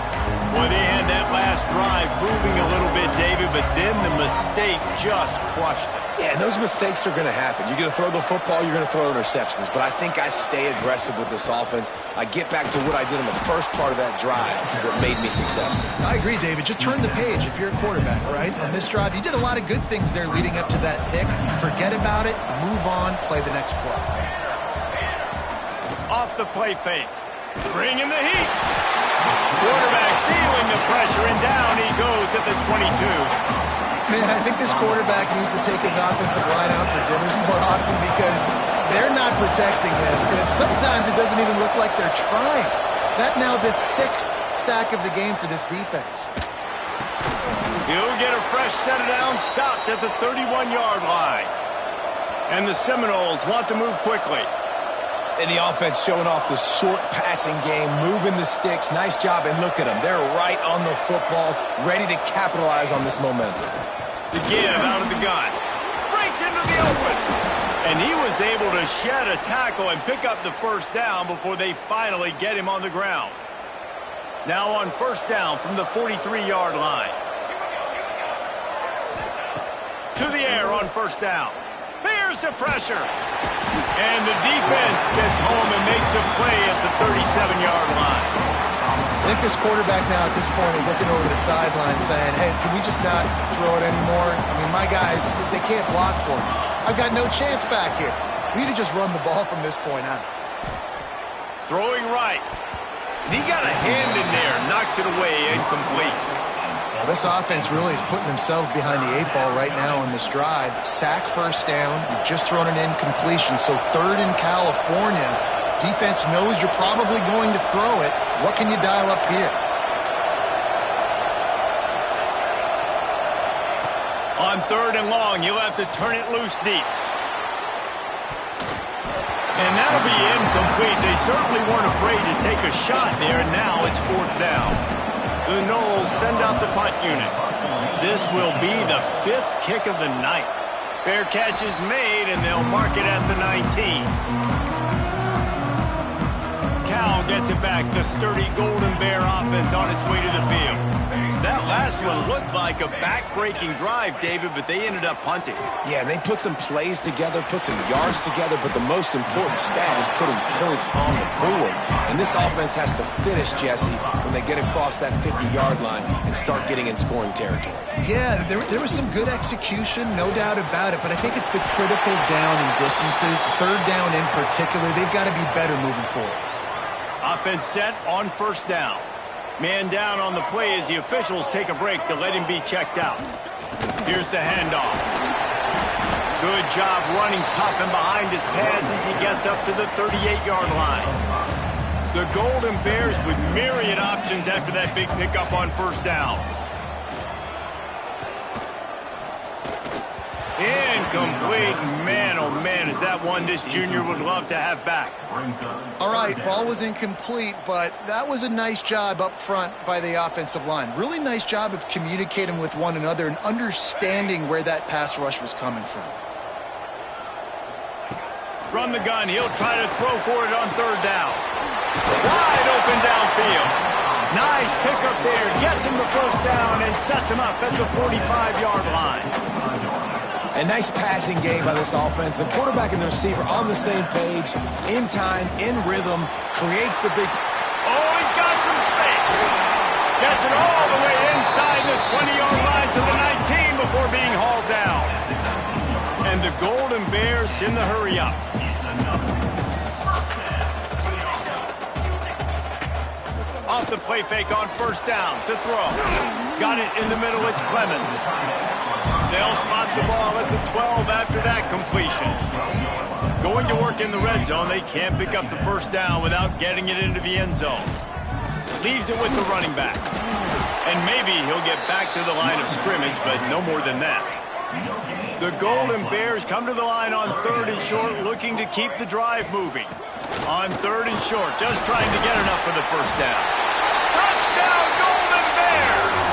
[SPEAKER 1] Well, they had that last drive moving a little bit, David, but then the mistake just crushed them.
[SPEAKER 3] Yeah, and those mistakes are going to happen. You're going to throw the football, you're going to throw interceptions. But I think I stay aggressive with this offense. I get back to what I did in the first part of that drive that made me successful.
[SPEAKER 2] I agree, David. Just turn the page if you're a quarterback, right? On this drive, you did a lot of good things there leading up to that pick. Forget about it, move on, play the next play.
[SPEAKER 1] Off the play fake. Bringing the heat. Quarterback feeling the pressure, and down he goes at the 22.
[SPEAKER 2] Man, I think this quarterback needs to take his offensive line out for dinners more often because they're not protecting him. And sometimes it doesn't even look like they're trying. That now the 6th sack of the game for this defense.
[SPEAKER 1] He'll get a fresh set of downs stopped at the 31-yard line. And the Seminoles want to move quickly.
[SPEAKER 3] And the offense showing off the short passing game, moving the sticks. Nice job, and look at them. They're right on the football, ready to capitalize on this momentum.
[SPEAKER 1] The give out of the gun. Breaks into the open. And he was able to shed a tackle and pick up the first down before they finally get him on the ground. Now on first down from the 43-yard line. To the air on first down. Bears the pressure. And the defense gets home and makes a play at the 37-yard line.
[SPEAKER 2] I think this quarterback now at this point is looking over the sideline saying, hey, can we just not throw it anymore? I mean, my guys, they can't block for me. I've got no chance back here. We need to just run the ball from this point on.
[SPEAKER 1] Throwing right. And he got a hand in there, knocks it away, incomplete.
[SPEAKER 2] Well, this offense really is putting themselves behind the 8 ball right now on this drive. Sack first down. You've just thrown an incompletion, so 3rd in California. Defense knows you're probably going to throw it. What can you dial up here?
[SPEAKER 1] On 3rd and long, you'll have to turn it loose deep. And that'll be incomplete. They certainly weren't afraid to take a shot there, and now it's 4th down. The Noles send out the punt unit. This will be the 5th kick of the night. Fair catch is made, and they'll mark it at the 19. Cal gets it back. The sturdy Golden Bear offense on its way to the field. That last one looked like a back-breaking drive, David, but they ended up punting.
[SPEAKER 3] Yeah, they put some plays together, put some yards together, but the most important stat is putting points on the board. And this offense has to finish, Jesse, when they get across that 50-yard line and start getting in scoring territory.
[SPEAKER 2] Yeah, there was some good execution, no doubt about it, but I think it's the critical down and distances, 3rd down in particular. They've got to be better moving forward.
[SPEAKER 1] Offense set on first down. Man down on the play as the officials take a break to let him be checked out. Here's the handoff. Good job running tough and behind his pads as he gets up to the 38-yard line. The Golden Bears with myriad options after that big pickup on first down. Incomplete. Man, oh man, is that one this junior would love to have back.
[SPEAKER 2] All right, ball was incomplete, but that was a nice job up front by the offensive line. Really nice job of communicating with one another and understanding where that pass rush was coming from.
[SPEAKER 1] From the gun, he'll try to throw for it on 3rd down. Wide open downfield. Nice pickup there. Gets him the first down and sets him up at the 45-yard line.
[SPEAKER 3] A nice passing game by this offense. The quarterback and the receiver on the same page, in time, in rhythm, creates the big...
[SPEAKER 1] Oh, he's got some space. Gets it all the way inside the 20-yard line to the 19 before being hauled down. And the Golden Bears in the hurry up. Off the play fake on first down to throw. Got it in the middle. It's Clemens. They'll spot the ball at the 12 after that completion. Going to work in the red zone. They can't pick up the first down without getting it into the end zone. Leaves it with the running back. And maybe he'll get back to the line of scrimmage, but no more than that. The Golden Bears come to the line on 3rd and short, looking to keep the drive moving. On 3rd and short, just trying to get enough for the first down. Touchdown, Golden Bears!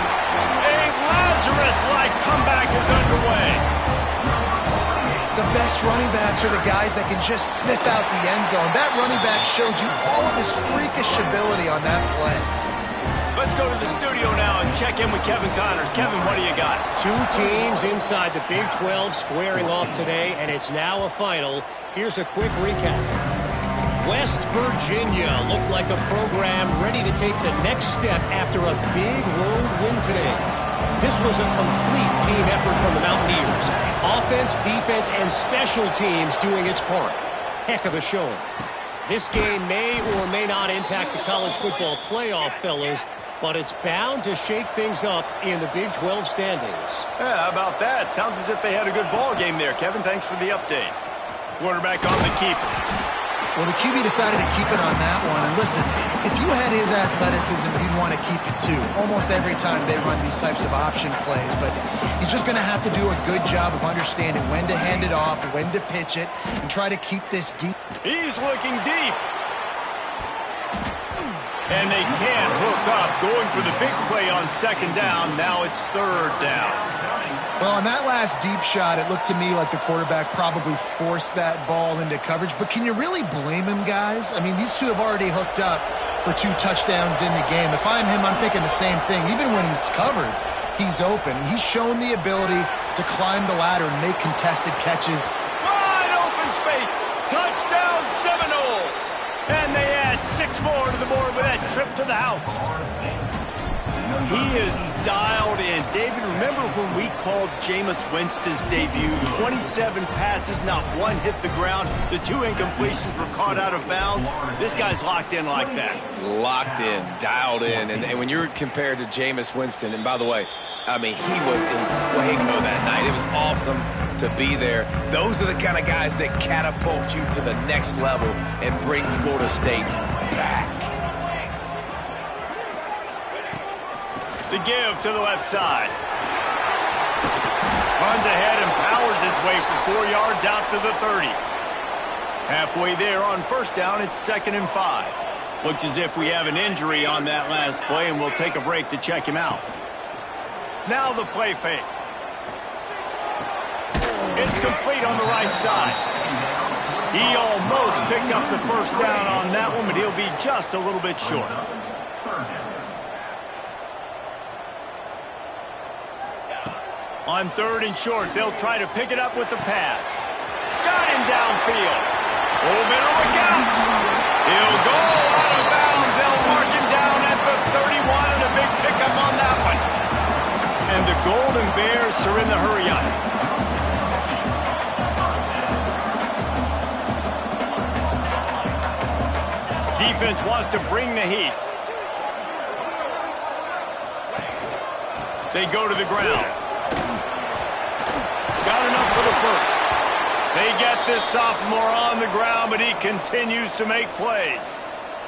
[SPEAKER 1] A Lazarus-like comeback is underway.
[SPEAKER 2] The best running backs are the guys that can just sniff out the end zone. That running back showed you all of his freakish ability on that play.
[SPEAKER 1] Let's go to the studio now and check in with Kevin Connors. Kevin, what do you got?
[SPEAKER 5] Two teams inside the Big 12 squaring off today, and it's now a final. Here's a quick recap. West Virginia looked like a program ready to take the next step after a big road win today. This was a complete team effort from the Mountaineers. Offense, defense, and special teams doing its part. Heck of a showing. This game may or may not impact the college football playoff, fellas, but it's bound to shake things up in the Big 12 standings.
[SPEAKER 1] Yeah, how about that? Sounds as if they had a good ball game there. Kevin, thanks for the update. Quarterback on the keeper.
[SPEAKER 2] Well, the QB decided to keep it on that one. And listen, if you had his athleticism, you'd want to keep it too. Almost every time they run these types of option plays. But he's just going to have to do a good job of understanding when to hand it off, when to pitch it, and try to keep this deep.
[SPEAKER 1] He's looking deep. And they can't hook up. Going for the big play on 2nd down. Now it's 3rd down.
[SPEAKER 2] Well, on that last deep shot, it looked to me like the quarterback probably forced that ball into coverage. But can you really blame him, guys? I mean, these two have already hooked up for 2 touchdowns in the game. If I'm him, I'm thinking the same thing. Even when he's covered, he's open. He's shown the ability to climb the ladder and make contested catches.
[SPEAKER 1] Wide open space. Touchdown Seminoles. And they add 6 more to the board with that trip to the house. He is dialed in. David, remember when we called Jameis Winston's debut? 27 passes, not one hit the ground. The 2 incompletions were caught out of bounds. This guy's locked in like that.
[SPEAKER 3] Locked in, dialed in. And when you're compared to Jameis Winston, and by the way, I mean, he was in Waco that night. It was awesome to be there. Those are the kind of guys that catapult you to the next level and bring Florida State back.
[SPEAKER 1] The give to the left side. Runs ahead and powers his way for 4 yards out to the 30. Halfway there on 1st down, it's 2nd and 5. Looks as if we have an injury on that last play, and we'll take a break to check him out. Now the play fake. It's complete on the right side. He almost picked up the first down on that one, but he'll be just a little bit short. On 3rd and short, they'll try to pick it up with the pass. Got him downfield. Oh, better look out. He'll go out of bounds. They'll mark him down at the 31 and a big pickup on that one. And the Golden Bears are in the hurry up. Defense wants to bring the heat. They go to the ground. Got enough for the first. They get this sophomore on the ground, but he continues to make plays.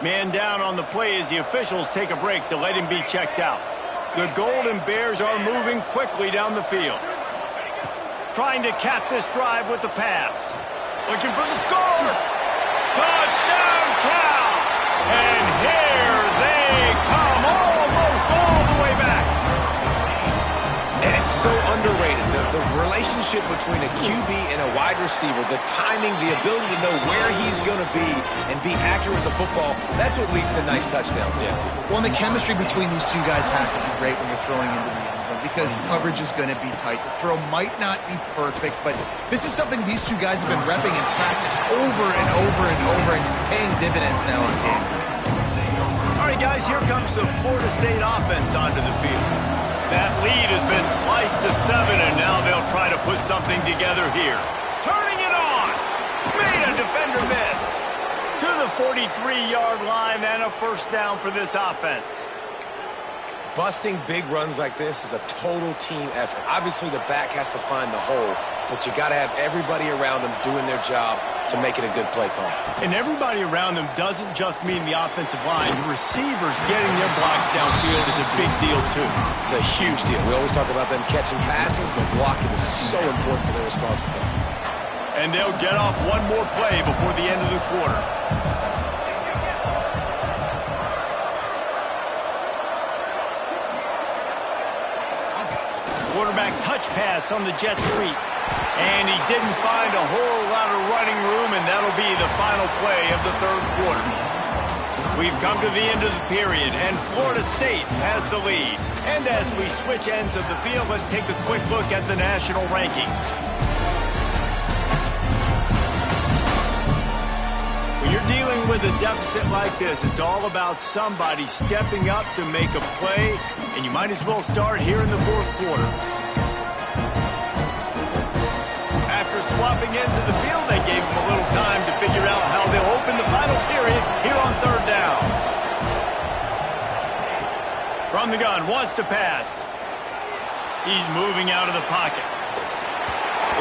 [SPEAKER 1] Man down on the play as the officials take a break to let him be checked out. The Golden Bears are moving quickly down the field. Trying to cap this drive with the pass. Looking for the score. Touchdown, Cal! And here they come, almost all the way back.
[SPEAKER 3] And It's so underrated. The relationship between a QB and a wide receiver, the timing, the ability to know where he's going to be and be accurate with the football, that's what leads to nice touchdowns, Jesse.
[SPEAKER 2] Well, and the chemistry between these two guys has to be great when you're throwing into the end zone because coverage is going to be tight. The throw might not be perfect, but this is something these two guys have been repping in practice over and over and over, and it's paying dividends now on game.
[SPEAKER 1] All right, guys, here comes the Florida State offense onto the field. That lead has been sliced to 7, and now they'll try to put something together here. Turning it on. Made a defender miss. To the 43-yard line and a first down for this offense.
[SPEAKER 3] Busting big runs like this is a total team effort. Obviously, the back has to find the hole, but you got to have everybody around them doing their job to make it a good play call.
[SPEAKER 1] And everybody around them doesn't just mean the offensive line. The receivers getting their blocks downfield is a big deal, too.
[SPEAKER 3] It's a huge deal. We always talk about them catching passes, but blocking is so important for their responsibilities.
[SPEAKER 1] And they'll get off one more play before the end of the quarter. Quarterback touch pass on the jet sweep. And he didn't find a whole lot of running room, and that'll be the final play of the third quarter. We've come to the end of the period, and Florida State has the lead. And as we switch ends of the field, let's take a quick look at the national rankings. When you're dealing with a deficit like this, it's all about somebody stepping up to make a play, and you might as well start here in the fourth quarter. After swapping ends of the field, they gave them a little time to figure out how they'll open the final period here on third down. From the gun, wants to pass. He's moving out of the pocket.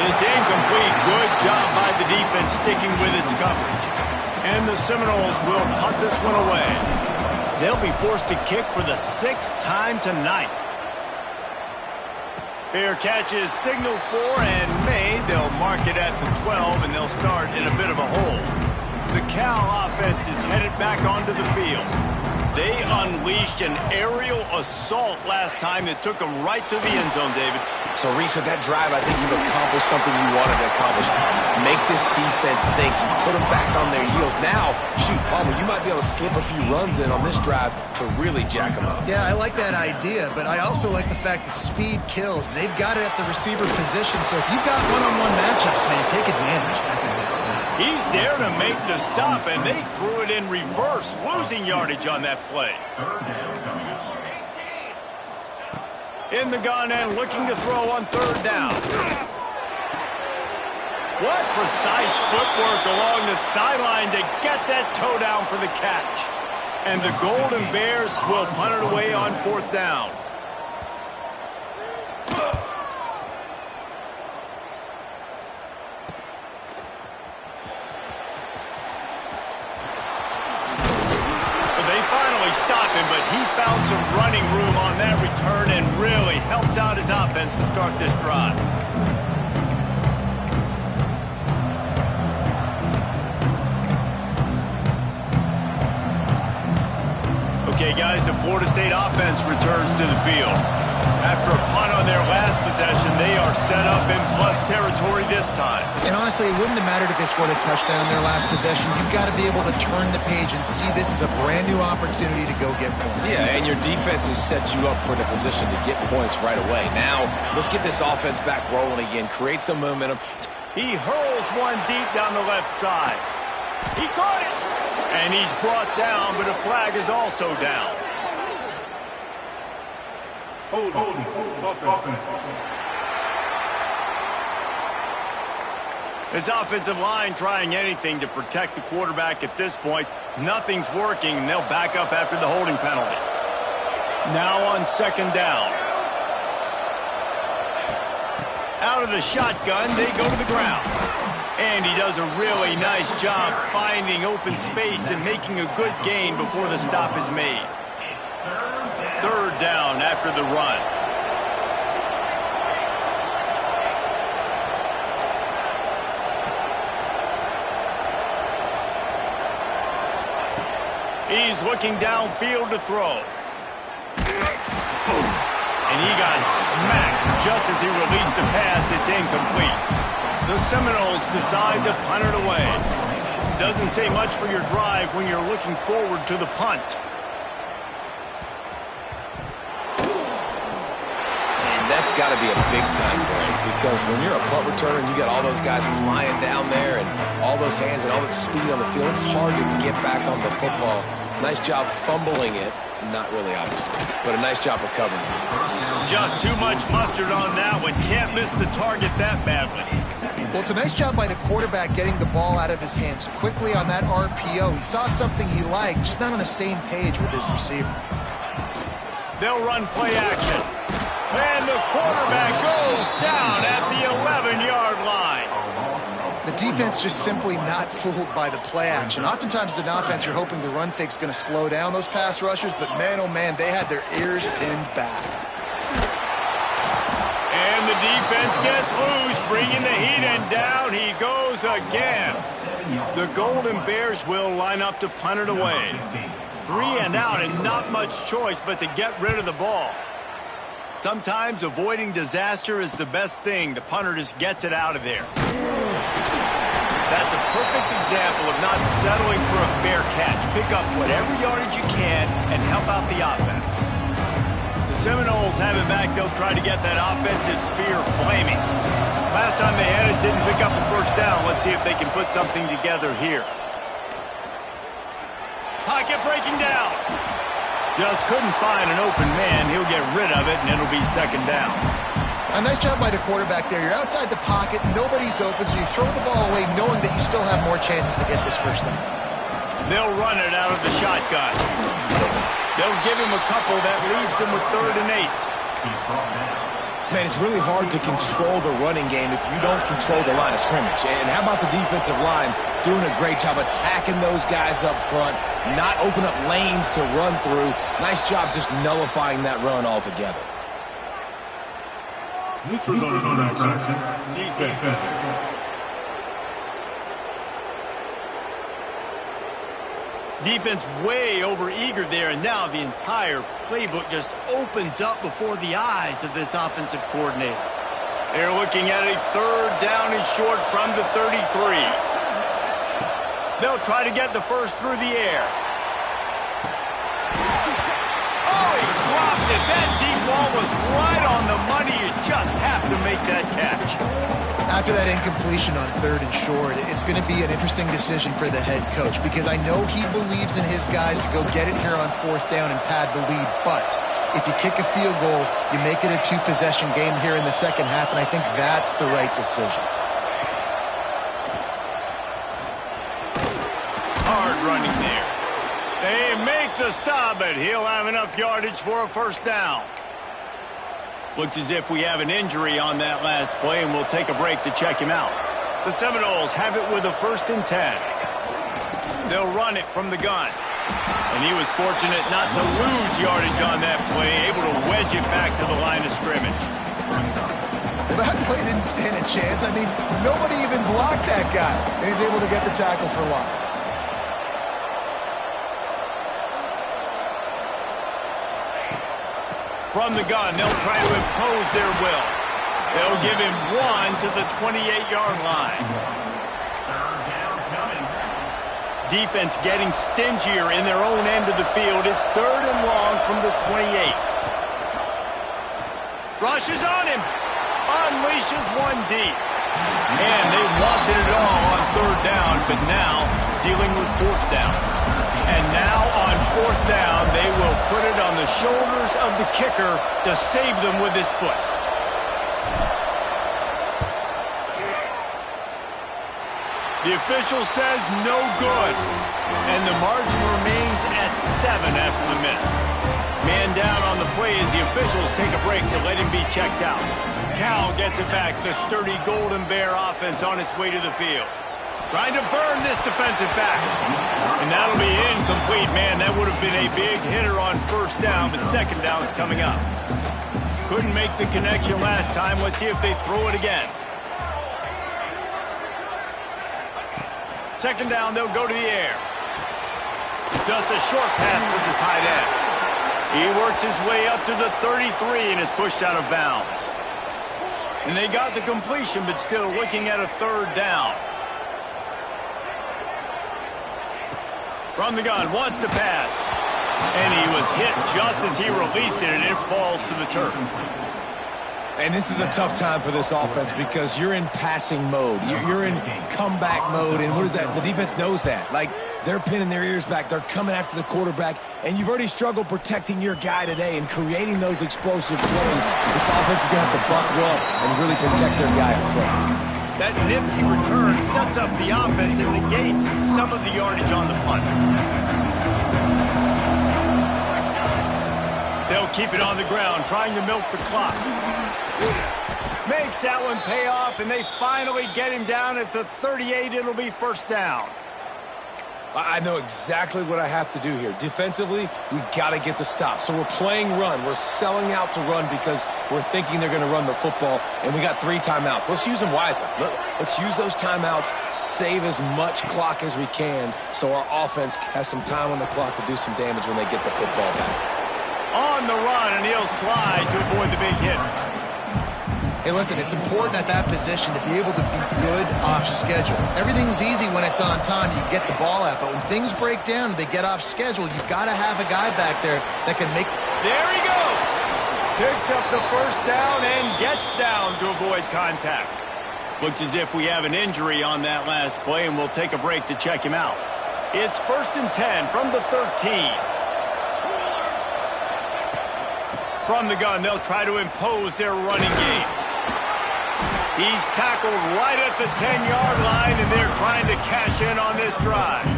[SPEAKER 1] It's incomplete. Good job by the defense sticking with its coverage. And the Seminoles will punt this one away. They'll be forced to kick for the 6th time tonight. Fair catch is signaled for and made. They'll mark it at the 12, and they'll start in a bit of a hole. The Cal offense is headed back onto the field. They unleashed an aerial assault last time that took them right to the end zone, David.
[SPEAKER 3] So, Reese, with that drive, I think you've accomplished something you wanted to accomplish. Make this defense think. You put them back on their heels. Now, shoot, Palmer, you might be able to slip a few runs in on this drive to really jack them up.
[SPEAKER 2] Yeah, I like that idea, but I also like the fact that speed kills. They've got it at the receiver position, so if you've got one-on-one matchups, man, take advantage.
[SPEAKER 1] He's there to make the stop, and they threw it in reverse, losing yardage on that play. In the gun and looking to throw on third down. What precise footwork along the sideline to get that toe down for the catch. And the Golden Bears will punt it away on fourth down. Stop him, but he found some running room on that return and really helps out his offense to start this drive. Okay, guys, the Florida State offense returns to the field. After a punt on their last possession, they are set up in plus territory this time.
[SPEAKER 2] And honestly, it wouldn't have mattered if they scored a touchdown their last possession. You've got to be able to turn the page and see this as a brand new opportunity to go get points.
[SPEAKER 3] Yeah, and your defense has set you up for the position to get points right away. Now, let's get this offense back rolling again, create some momentum.
[SPEAKER 1] He hurls one deep down the left side. He caught it! And he's brought down, but a flag is also down.
[SPEAKER 4] Hold.
[SPEAKER 1] His offensive line trying anything to protect the quarterback at this point. Nothing's working, and they'll back up after the holding penalty. Now on second down. Out of the shotgun, they go to the ground. And he does a really nice job finding open space and making a good gain before the stop is made. Third down after the run. He's looking downfield to throw. And he got smacked just as he released the pass. It's incomplete. The Seminoles decide to punt it away. Doesn't say much for your drive when you're looking forward to the punt.
[SPEAKER 3] And that's got to be a big-time break, because when you're a punt returner and you got all those guys flying down there and all those hands and all that speed on the field, it's hard to get back on the football. Nice job fumbling it. Not really, obviously, but a nice job recovering it.
[SPEAKER 1] Just too much mustard on that one. Can't miss the target that badly.
[SPEAKER 2] Well, it's a nice job by the quarterback getting the ball out of his hands quickly on that RPO. He saw something he liked, just not on the same page with his receiver.
[SPEAKER 1] They'll run play action. And the quarterback goes down at the 11-yard line.
[SPEAKER 2] The defense just simply not fooled by the play action. Oftentimes as an offense, you're hoping the run fake's going to slow down those pass rushers, but man, oh man, they had their ears pinned back.
[SPEAKER 1] And the defense gets loose, bringing the heat, and down he goes again. The Golden Bears will line up to punt it away. 3 and out, and not much choice but to get rid of the ball. Sometimes avoiding disaster is the best thing. The punter just gets it out of there. That's a perfect example of not settling for a fair catch. Pick up whatever yardage you can and help out the offense. The Seminoles have it back. They'll try to get that offensive spear flaming. Last time they had it, didn't pick up a first down. Let's see if they can put something together here. Pocket breaking down. Just couldn't find an open man. He'll get rid of it, and it'll be second down.
[SPEAKER 2] A nice job by the quarterback there. You're outside the pocket, nobody's open, so you throw the ball away knowing that you still have more chances to get this first down.
[SPEAKER 1] They'll run it out of the shotgun. They'll give him a couple that leaves him with 3rd and 8.
[SPEAKER 3] Man, it's really hard to control the running game if you don't control the line of scrimmage. And how about the defensive line doing a great job attacking those guys up front, not open up lanes to run through. Nice job just nullifying that run altogether.
[SPEAKER 4] Neutral zone action. Defense.
[SPEAKER 1] Defense way over eager there, and now the entire playbook just opens up before the eyes of this offensive coordinator. They're looking at a 3rd down and short from the 33. They'll try to get the first through the air. Oh, he dropped it. That deep ball was right on the money. You just have to make that catch.
[SPEAKER 2] After that incompletion on 3rd and short, it's going to be an interesting decision for the head coach, because I know he believes in his guys to go get it here on 4th down and pad the lead, but if you kick a field goal, you make it a 2-possession game here in the second half, and I think that's the right decision.
[SPEAKER 1] Hard running there. They make the stop, but he'll have enough yardage for a first down. Looks as if we have an injury on that last play, and we'll take a break to check him out. The Seminoles have it with a 1st and 10. They'll run it from the gun. And he was fortunate not to lose yardage on that play, able to wedge it back to the line of scrimmage.
[SPEAKER 2] Well, that play didn't stand a chance. I mean, nobody even blocked that guy, and he's able to get the tackle for loss.
[SPEAKER 1] From the gun, they'll try to impose their will. They'll give him 1 to the 28-yard line. Defense getting stingier in their own end of the field. It's 3rd and long from the 28. Rushes on him. Unleashes one deep. And they wanted it all on 3rd down, but now dealing with 4th down. And now on 4th down, they will put it on the shoulders of the kicker to save them with his foot. The official says no good. And the margin remains at 7 after the miss. Man down on the play as the officials take a break to let him be checked out. Cal gets it back. The sturdy Golden Bear offense on its way to the field. Trying to burn this defensive back. And that'll be incomplete. Man, that would have been a big hitter on 1st down, but 2nd down's coming up. Couldn't make the connection last time. Let's see if they throw it again. 2nd down, they'll go to the air. Just a short pass to the tight end. He works his way up to the 33 and is pushed out of bounds. And they got the completion, but still looking at a third down. From the gun, wants to pass. And he was hit just as he released it, and it falls to the turf.
[SPEAKER 3] And this is a tough time for this offense because you're in passing mode. You're in comeback mode, and what is that? The defense knows that. Like, they're pinning their ears back. They're coming after the quarterback, and you've already struggled protecting your guy today and creating those explosive plays. This offense is going to have to buckle up and really protect their guy up front.
[SPEAKER 1] That nifty return sets up the offense and negates some of the yardage on the punt. They'll keep it on the ground, trying to milk the clock. Makes that one pay off, and they finally get him down at the 38. It'll be first down.
[SPEAKER 3] I know exactly what I have to do here. Defensively, we got to get the stop. So we're playing run. We're selling out to run because we're thinking they're going to run the football, and we got 3 timeouts. Let's use them wisely. Let's use those timeouts, save as much clock as we can so our offense has some time on the clock to do some damage when they get the football back.
[SPEAKER 1] On the run, and he'll slide to avoid the big hit.
[SPEAKER 2] Hey, listen, it's important at that position to be able to be good off schedule. Everything's easy when it's on time. You get the ball out. But when things break down, they get off schedule. You've got to have a guy back there that can make...
[SPEAKER 1] There he goes. Picks up the first down and gets down to avoid contact. Looks as if we have an injury on that last play, and we'll take a break to check him out. It's 1st and 10 from the 13. From the gun, they'll try to impose their running game. He's tackled right at the 10-yard line, and they're trying to cash in on this drive.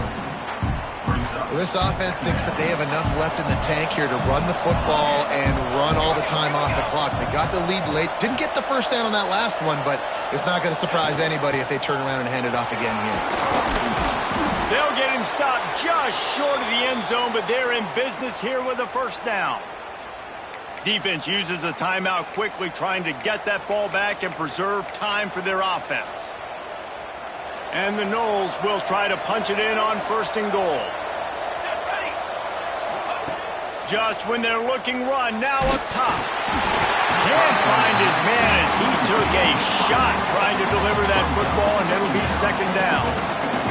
[SPEAKER 2] Well, this offense thinks that they have enough left in the tank here to run the football and run all the time off the clock. They got the lead late. Didn't get the first down on that last one, but it's not going to surprise anybody if they turn around and hand it off again here.
[SPEAKER 1] They'll get him stopped just short of the end zone, but they're in business here with a first down. Defense uses a timeout quickly, trying to get that ball back and preserve time for their offense. And the Noles will try to punch it in on 1st and goal. Just when they're looking run, now up top. Can't find his man as he took a shot trying to deliver that football, and it'll be 2nd down.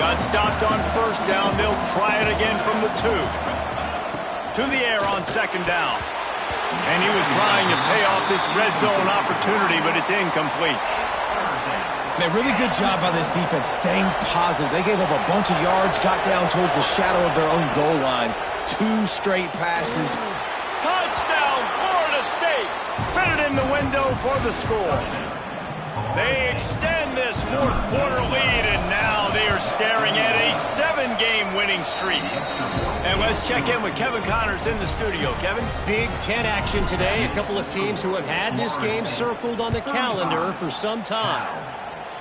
[SPEAKER 1] Got stopped on 1st down. They'll try it again from the 2. To the air on 2nd down. And he was trying to pay off this red zone opportunity, but it's incomplete.
[SPEAKER 3] A really good job by this defense staying positive. They gave up a bunch of yards, got down towards the shadow of their own goal line. 2 straight passes.
[SPEAKER 1] Touchdown, Florida State! Fitted in the window for the score. They extend this 4th quarter lead, and now they are staring at a 7-game winning streak. And let's check in with Kevin Connors in the studio. Kevin?
[SPEAKER 5] Big Ten action today. A couple of teams who have had this game circled on the calendar for some time.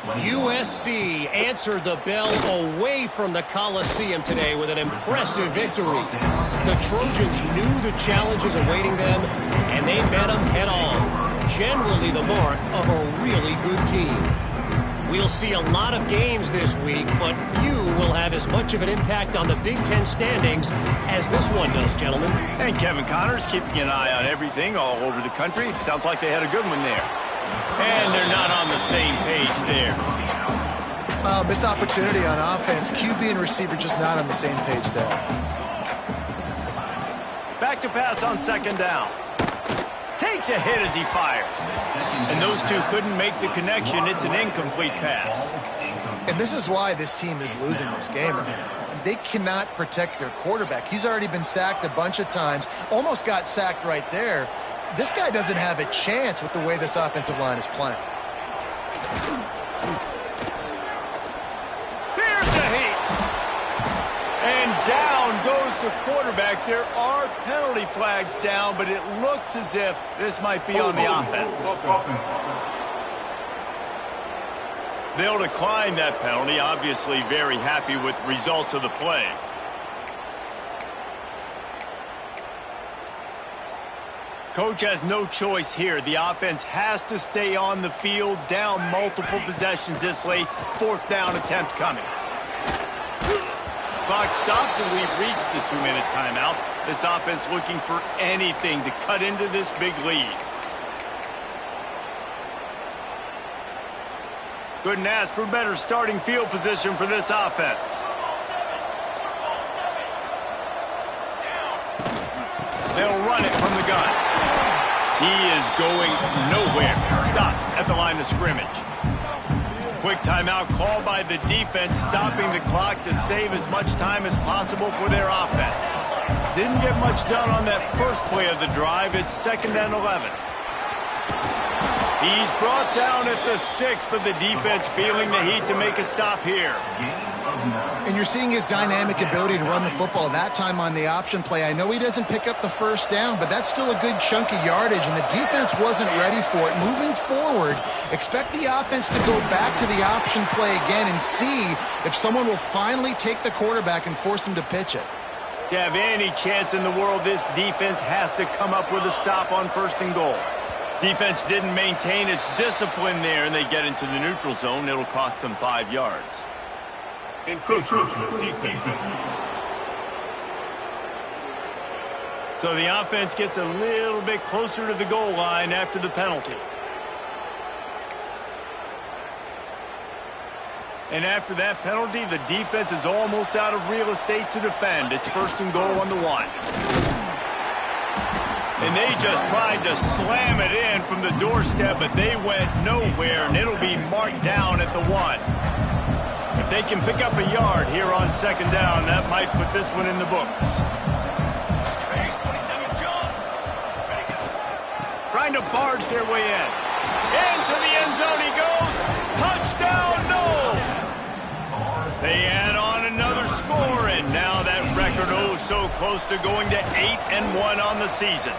[SPEAKER 5] USC answered the bell away from the Coliseum today with an impressive victory. The Trojans knew the challenges awaiting them, and they met them head-on. Generally the mark of a really good team. We'll see a lot of games this week, but few will have as much of an impact on the Big Ten standings as this one does, gentlemen.
[SPEAKER 1] And Kevin Connors keeping an eye on everything all over the country. Sounds like they had a good one there. And they're not on the same page there.
[SPEAKER 2] Missed opportunity on offense. QB and receiver just not on the same page there.
[SPEAKER 1] Back to pass on 2nd down. Takes a hit as he fires. And those two couldn't make the connection. It's an incomplete pass.
[SPEAKER 2] And this is why this team is losing this game. They cannot protect their quarterback. He's already been sacked a bunch of times. Almost got sacked right there. This guy doesn't have a chance with the way this offensive line is playing.
[SPEAKER 1] Here's the heat. And down goes the quarterback. There are penalty flags down, but it looks as if this might be on the offense. They'll decline that penalty. Obviously very happy with results of the play. Coach has no choice here. The offense has to stay on the field, down multiple possessions this late. 4th down attempt coming. clock stops, and we've reached the 2-minute timeout. This offense looking for anything to cut into this big lead. Couldn't ask for better starting field position for this offense. They'll run it from the gun. He is going nowhere. Stop at the line of scrimmage. Quick timeout called by the defense, stopping the clock to save as much time as possible for their offense. Didn't get much done on that first play of the drive. It's 2nd and 11. He's brought down at the 6, but the defense feeling the heat to make a stop here.
[SPEAKER 2] And you're seeing his dynamic ability to run the football that time on the option play. I know he doesn't pick up the first down, but that's still a good chunk of yardage, and the defense wasn't ready for it. Moving forward, expect the offense to go back to the option play again and see if someone will finally take the quarterback and force him to pitch it.
[SPEAKER 1] To have any chance in the world, this defense has to come up with a stop on 1st and goal. Defense didn't maintain its discipline there, and they get into the neutral zone. It'll cost them 5 yards.
[SPEAKER 4] Encroachment defense.
[SPEAKER 1] So the offense gets a little bit closer to the goal line after the penalty. And after that penalty, the defense is almost out of real estate to defend. It's 1st and goal on the 1. And they just tried to slam it in from the doorstep, but they went nowhere, and it'll be marked down at the 1. If they can pick up a yard here on 2nd down, that might put this one in the books. Trying to barge their way in. Into the end zone he goes. Touchdown, Knowles! They add on another score, and now that record so close to going to 8-1 on the season.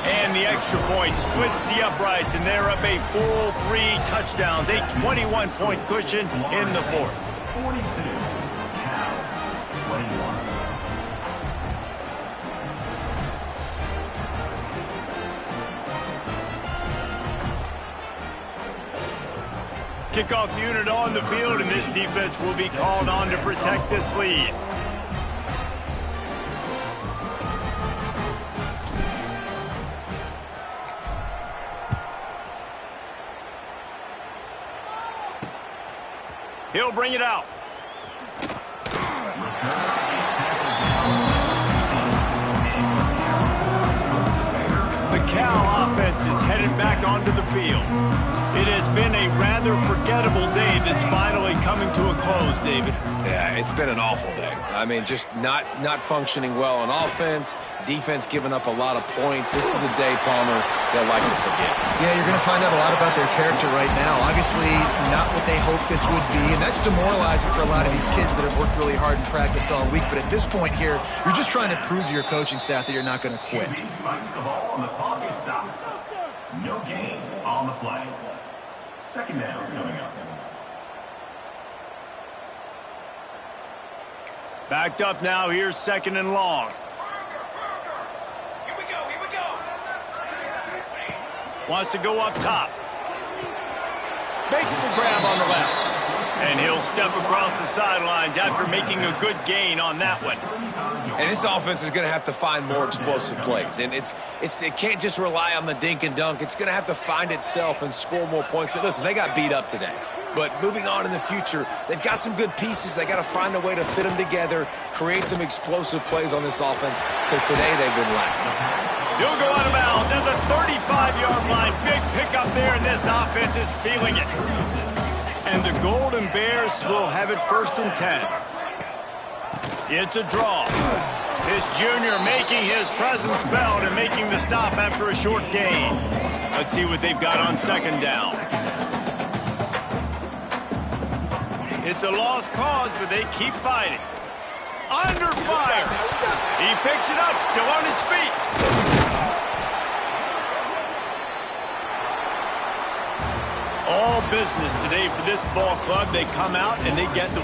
[SPEAKER 1] And the extra point splits the uprights, and they're up a full 3 touchdowns, a 21-point cushion in the 4th.
[SPEAKER 4] 42, Cal 21.
[SPEAKER 1] Kickoff unit on the field, and this defense will be called on to protect this lead. He'll bring it out. The Cal offense is headed back onto the field. It has been a rather forgettable day that's finally coming to a close, David.
[SPEAKER 3] Yeah, it's been an awful day. I mean, just not functioning well on offense, defense giving up a lot of points. This is a day, Palmer, they'll like to forget.
[SPEAKER 2] Yeah, you're going to find out a lot about their character right now. Obviously, not what they hoped this would be, and that's demoralizing for a lot of these kids that have worked really hard in practice all week. But at this point here, you're just trying to prove to your coaching staff that you're not going to quit.
[SPEAKER 4] Spikes the ball, and the clock is stopped. No gain on the play. 2nd down coming up.
[SPEAKER 1] Backed up now. Here's 2nd and long.
[SPEAKER 6] Here we go.
[SPEAKER 1] Wants to go up top. Makes the grab on the left. And he'll step across the sidelines after making a good gain on that one.
[SPEAKER 3] And this offense is going to have to find more explosive plays. And it can't just rely on the dink and dunk. It's going to have to find itself and score more points. Listen, they got beat up today. But moving on in the future, they've got some good pieces. They got to find a way to fit them together, create some explosive plays on this offense, because today they've been lacking.
[SPEAKER 1] He'll go out of bounds at the 35-yard line. Big pickup there, and this offense is feeling it. And the Golden Bears will have it 1st and 10. It's a draw. This junior making his presence felt and making the stop after a short gain. Let's see what they've got on 2nd down. It's a lost cause, but they keep fighting. Under fire. He picks it up, still on his feet. All business today for this ball club. They come out and they get the